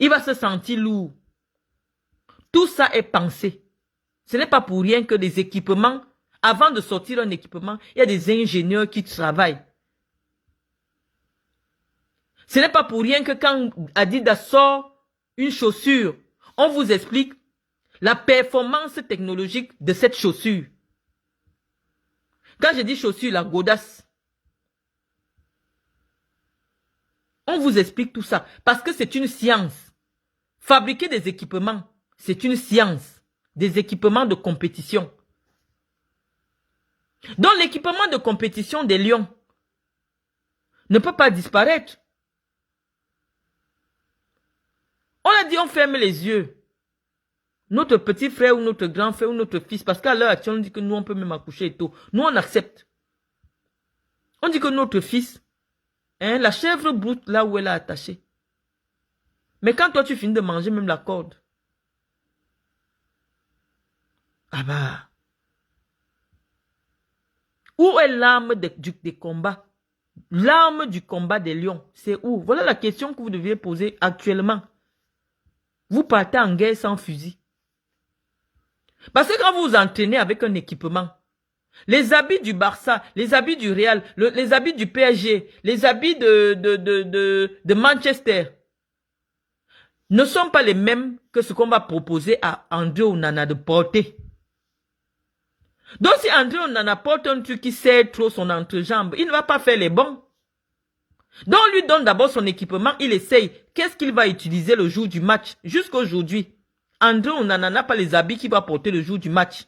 Il va se sentir lourd. Tout ça est pensé. Ce n'est pas pour rien que les équipements, avant de sortir un équipement, il y a des ingénieurs qui travaillent. Ce n'est pas pour rien que quand Adidas sort une chaussure, on vous explique la performance technologique de cette chaussure. Quand je dis chaussure, la godasse, on vous explique tout ça parce que c'est une science. Fabriquer des équipements, c'est une science. Des équipements de compétition. Donc l'équipement de compétition des lions ne peut pas disparaître. On a dit on ferme les yeux. Notre petit frère ou notre grand frère ou notre fils, parce qu'à l'heure actuelle on dit que nous on peut même accoucher tôt. Nous on accepte. On dit que notre fils, hein, la chèvre broute là où elle est attachée. Mais quand toi tu finis de manger même la corde, ah bah, où est l'arme des combats? L'arme du combat des lions, c'est où? Voilà la question que vous deviez poser actuellement. Vous partez en guerre sans fusil. Parce que quand vous vous entraînez avec un équipement, les habits du Barça, les habits du Real, les habits du PSG, les habits de Manchester ne sont pas les mêmes que ce qu'on va proposer à André Onana de porter. Donc si André Onana porte un truc qui serre trop son entrejambe, il ne va pas faire les bons. Donc on lui donne d'abord son équipement, il essaye. Qu'est-ce qu'il va utiliser le jour du match? Jusqu'aujourd'hui, André Onana n'a pas les habits qu'il va porter le jour du match.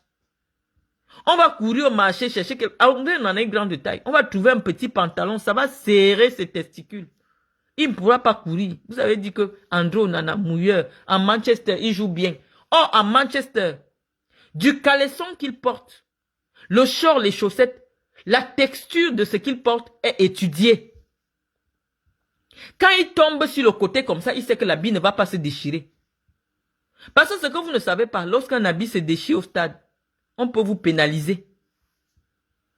On va courir au marché chercher André Onana est grande taille. On va trouver un petit pantalon, ça va serrer ses testicules. Il ne pourra pas courir. Vous avez dit que André Onana, mouilleur, en Manchester, il joue bien. Or, en Manchester, du caleçon qu'il porte, le short, les chaussettes, la texture de ce qu'il porte est étudiée. Quand il tombe sur le côté comme ça, il sait que l'habit ne va pas se déchirer. Parce que ce que vous ne savez pas, lorsqu'un habit se déchire au stade, on peut vous pénaliser.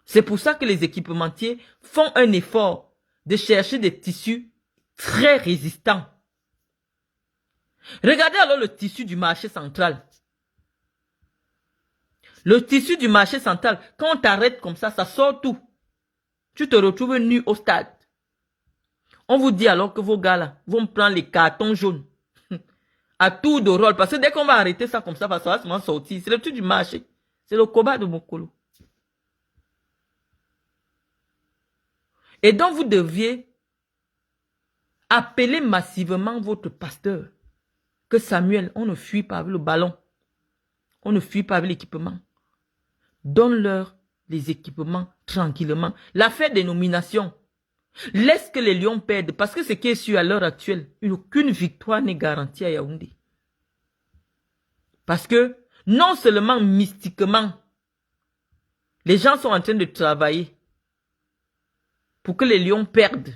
C'est pour ça que les équipementiers font un effort de chercher des tissus très résistants. Regardez alors le tissu du marché central. Le tissu du marché central, quand on t'arrête comme ça sort tout. Tu te retrouves nu au stade. On vous dit alors que vos gars là vont prendre les cartons jaunes à tour de rôle. Parce que dès qu'on va arrêter ça comme ça va seulement sortir. C'est le truc du marché. C'est le combat de Mokolo. Et donc vous deviez appeler massivement votre pasteur. Que Samuel, on ne fuit pas avec le ballon. On ne fuit pas avec l'équipement. Donne-leur les équipements tranquillement. L'affaire des nominations. Laisse que les Lions perdent. Parce que ce qui est sûr à l'heure actuelle, aucune victoire n'est garantie à Yaoundé. Parce que non seulement mystiquement, les gens sont en train de travailler pour que les Lions perdent.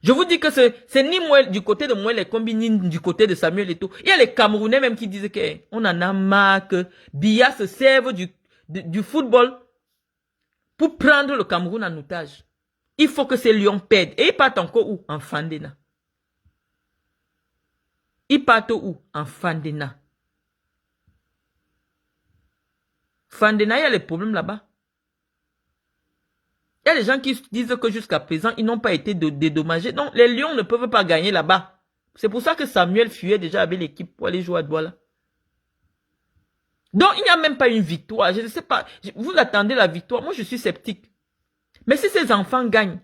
Je vous dis que c'est ni moi du côté de moi les combis, ni du côté de Samuel et tout. Il y a les Camerounais même qui disent qu'on en a marre que Biya se serve du football pour prendre le Cameroun en otage. Il faut que ces Lions perdent. Et ils partent encore où? En Fandena. Ils partent où? En Fandena. Fandena, il y a les problèmes là-bas. Il y a des gens qui disent que jusqu'à présent, ils n'ont pas été dédommagés. Non, les Lions ne peuvent pas gagner là-bas. C'est pour ça que Samuel fuyait déjà avec l'équipe pour aller jouer à Douala. Donc, il n'y a même pas une victoire. Je ne sais pas. Vous attendez la victoire. Moi, je suis sceptique. Mais si ces enfants gagnent,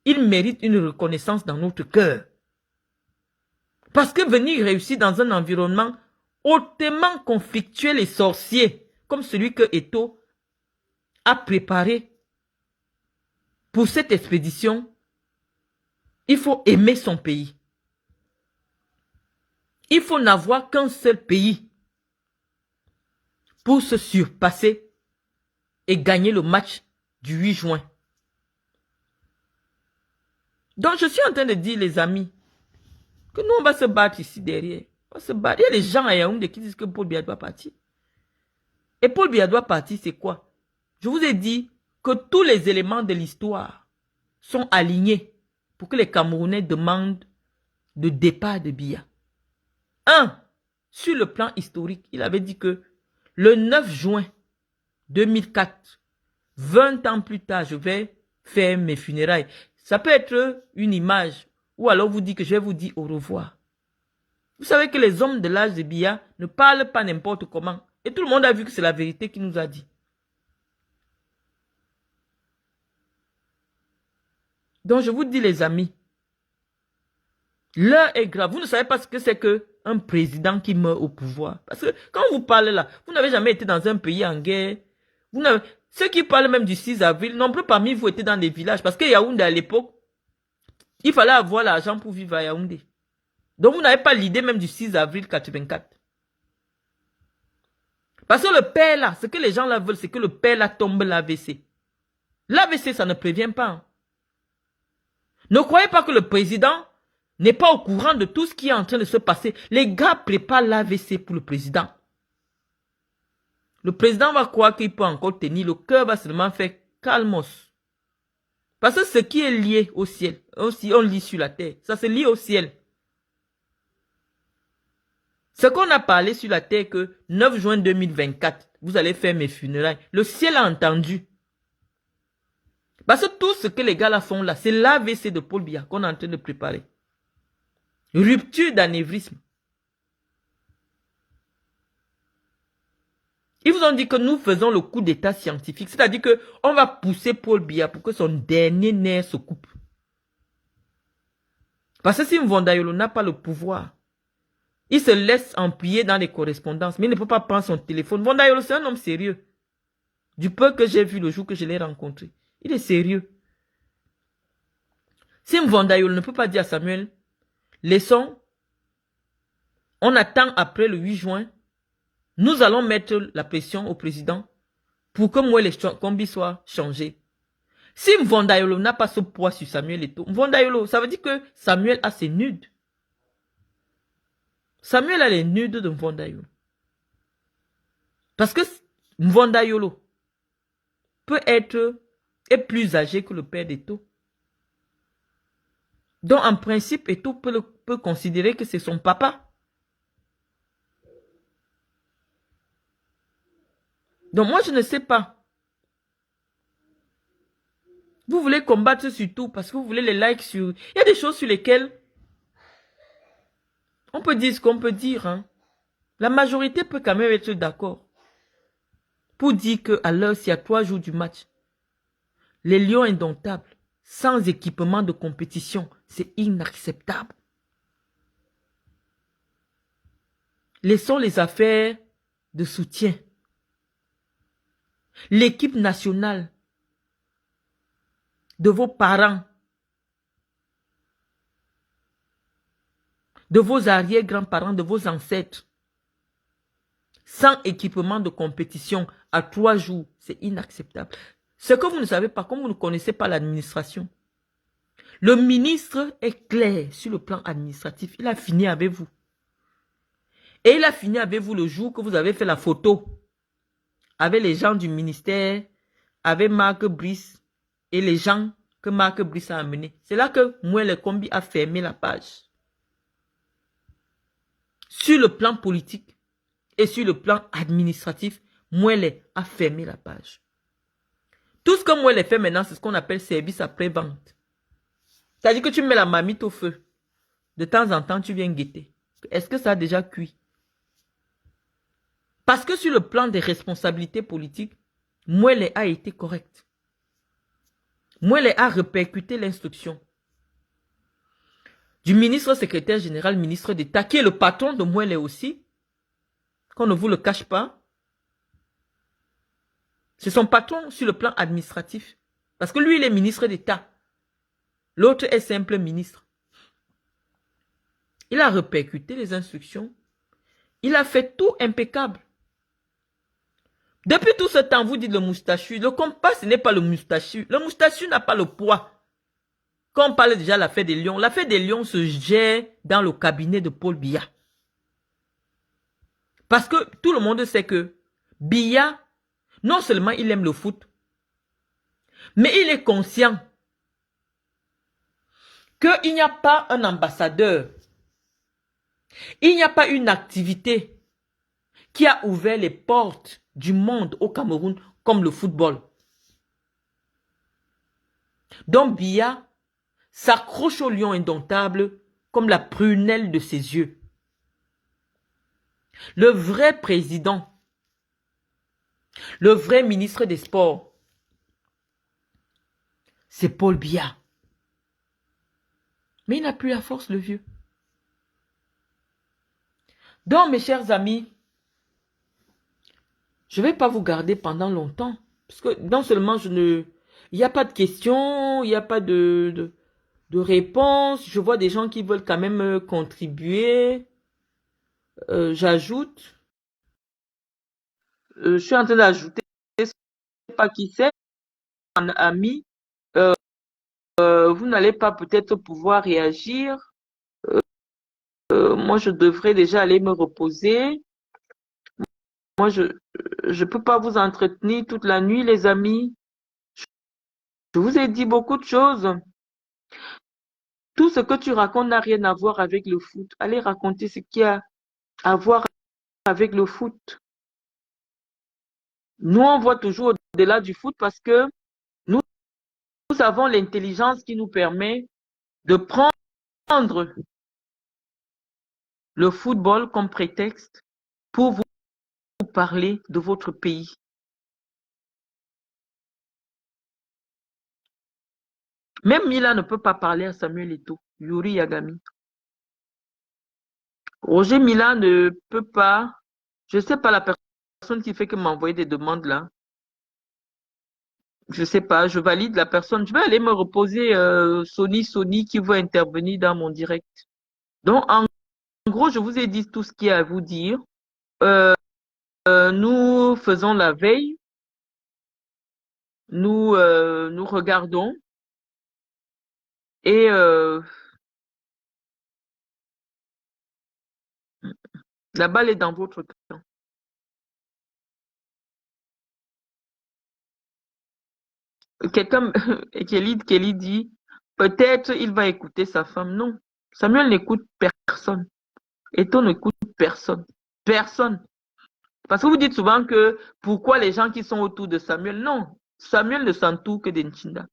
ils méritent une reconnaissance dans notre cœur. Parce que venir réussir dans un environnement hautement conflictuel et sorcier, comme celui que Eto'o a préparé pour cette expédition, il faut aimer son pays. Il faut n'avoir qu'un seul pays pour se surpasser et gagner le match du 8 juin. Donc je suis en train de dire, les amis, Que nous, on va se battre ici derrière. On va se battre. Il y a des gens à Yaoundé qui disent que Paul Biya doit partir. Et Paul Biya doit partir, c'est quoi? Je vous ai dit que tous les éléments de l'histoire sont alignés pour que les Camerounais demandent le départ de Biya. Sur le plan historique, il avait dit que le 9 juin 2004, 20 ans plus tard, je vais faire mes funérailles. Ça peut être une image, ou alors vous dit que je vais vous dire au revoir. Vous savez que les hommes de l'âge de Biya ne parlent pas n'importe comment. Et tout le monde a vu que c'est la vérité qu'il nous a dit. Donc je vous dis les amis, l'heure est grave. Vous ne savez pas ce que c'est qu'un président qui meurt au pouvoir. Parce que quand vous parlez là, vous n'avez jamais été dans un pays en guerre. Ceux qui parlent même du 6 avril, nombreux parmi vous étaient dans des villages. Parce que Yaoundé à l'époque, il fallait avoir l'argent pour vivre à Yaoundé. Donc vous n'avez pas l'idée même du 6 avril 84. Parce que le père là, ce que les gens là veulent, c'est que le père là tombe l'AVC. L'AVC, ça ne prévient pas. Hein. Ne croyez pas que le président n'est pas au courant de tout ce qui est en train de se passer. Les gars préparent l'AVC pour le président. Le président va croire qu'il peut encore tenir. Le cœur va seulement faire calmos. Parce que ce qui est lié au ciel, aussi on lit sur la terre, ça se lie au ciel. Ce qu'on a parlé sur la terre que 9 juin 2024, vous allez faire mes funérailles. Le ciel a entendu. Parce que tout ce que les gars là font là, c'est l'AVC de Paul Biya qu'on est en train de préparer. Rupture d'anévrisme. Ils vous ont dit que nous faisons le coup d'état scientifique. C'est-à-dire qu'on va pousser Paul Biya pour que son dernier nerf se coupe. Parce que si Mvondayolo n'a pas le pouvoir, il se laisse empuyer dans les correspondances, mais il ne peut pas prendre son téléphone. Mvondayolo, c'est un homme sérieux. Du peu que j'ai vu le jour que je l'ai rencontré. Il est sérieux. Si Mvondayolo ne peut pas dire à Samuel, laissons, on attend après le 8 juin, nous allons mettre la pression au président pour que Moël Kombi soit changé. Si Mvondayolo n'a pas ce poids sur Samuel Eto'o, Mvondayolo, ça veut dire que Samuel a ses nudes. Samuel a les nudes de Mvondayolo. Parce que Mvondayolo est plus âgé que le père d'Eto'o. Donc en principe, Eto'o peut considérer que c'est son papa. Donc moi je ne sais pas. Vous voulez combattre sur tout parce que vous voulez les likes sur... Il y a des choses sur lesquelles on peut dire ce qu'on peut dire. Hein. La majorité peut quand même être d'accord. Pour dire qu'à l'heure, s'il y a 3 jours du match, les Lions indomptables, sans équipement de compétition, c'est inacceptable. Laissons les affaires de soutien. L'équipe nationale de vos parents, de vos arrière-grands-parents, de vos ancêtres, sans équipement de compétition à 3 jours, c'est inacceptable. Ce que vous ne savez pas, comme vous ne connaissez pas l'administration, le ministre est clair sur le plan administratif. Il a fini avec vous. Et il a fini avec vous le jour que vous avez fait la photo avec les gens du ministère, avec Marc Brice et les gens que Marc Brice a amenés. C'est là que Moël Kombi a fermé la page. Sur le plan politique et sur le plan administratif, Moël a fermé la page. Tout ce que Moël fait maintenant, c'est ce qu'on appelle service après-vente. C'est-à-dire que tu mets la marmite au feu. De temps en temps, tu viens guetter. Est-ce que ça a déjà cuit? Parce que sur le plan des responsabilités politiques, Moël a été correct. Moël a répercuté l'instruction du ministre secrétaire général, ministre d'État, qui est le patron de Moël aussi, qu'on ne vous le cache pas. C'est son patron sur le plan administratif. Parce que lui, il est ministre d'État. L'autre est simple ministre. Il a répercuté les instructions. Il a fait tout impeccable. Depuis tout ce temps, vous dites le moustachu. Le compas, ce n'est pas le moustachu. Le moustachu n'a pas le poids. quand on parle déjà de l'affaire des Lions, l'affaire des Lions se gère dans le cabinet de Paul Biya. Parce que tout le monde sait que Biya, non seulement il aime le foot, mais il est conscient qu'il n'y a pas un ambassadeur, il n'y a pas une activité qui a ouvert les portes du monde au Cameroun comme le football. Donc Biya s'accroche au lion indomptable comme la prunelle de ses yeux. Le vrai président, le vrai ministre des Sports, c'est Paul Biya. Mais il n'a plus la force, le vieux. Donc, mes chers amis, je ne vais pas vous garder pendant longtemps. Parce que non seulement il n'y a pas de questions, il n'y a pas de réponses. Je vois des gens qui veulent quand même contribuer. J'ajoute. Je suis en train d'ajouter. Je ne sais pas qui c'est. Un ami. Vous n'allez pas peut-être pouvoir réagir. Moi, je devrais déjà aller me reposer. Moi, je ne peux pas vous entretenir toute la nuit, les amis. Je vous ai dit beaucoup de choses. Tout ce que tu racontes n'a rien à voir avec le foot. Allez raconter ce qui a à voir avec le foot. Nous, on voit toujours au-delà du foot parce que nous avons l'intelligence qui nous permet de prendre le football comme prétexte pour vous parler de votre pays. Même Mila ne peut pas parler à Samuel Eto'o, Yuri Yagami. Roger Mila ne peut pas. Je ne sais pas la personne qui fait que m'envoyer des demandes là. Je ne sais pas, je valide la personne. Je vais aller me reposer Sony qui veut intervenir dans mon direct. Donc, en gros, je vous ai dit tout ce qu'il y a à vous dire. Nous faisons la veille. Nous regardons. Et la balle est dans votre camp. Quelqu'un, Kelly dit, peut-être il va écouter sa femme. Non, Samuel n'écoute personne. Eto'o n'écoute personne. Personne. Parce que vous dites souvent que pourquoi les gens qui sont autour de Samuel, non. Samuel ne s'entoure que d'Nchinda.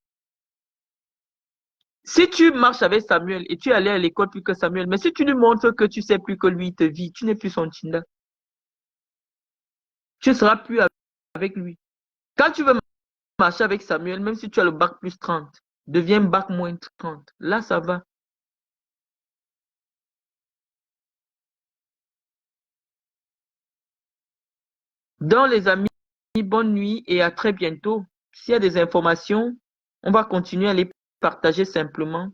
Si tu marches avec Samuel et tu es allé à l'école plus que Samuel, mais si tu lui montres que tu sais plus que lui te vit, tu n'es plus son Chinda. Tu ne seras plus avec lui. Quand tu veux marcher avec Samuel, même si tu as le bac plus 30, deviens bac moins 30. Là, ça va. Donc, les amis, bonne nuit et à très bientôt. S'il y a des informations, on va continuer à les partager simplement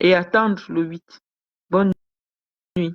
et attendre le 8. Bonne nuit.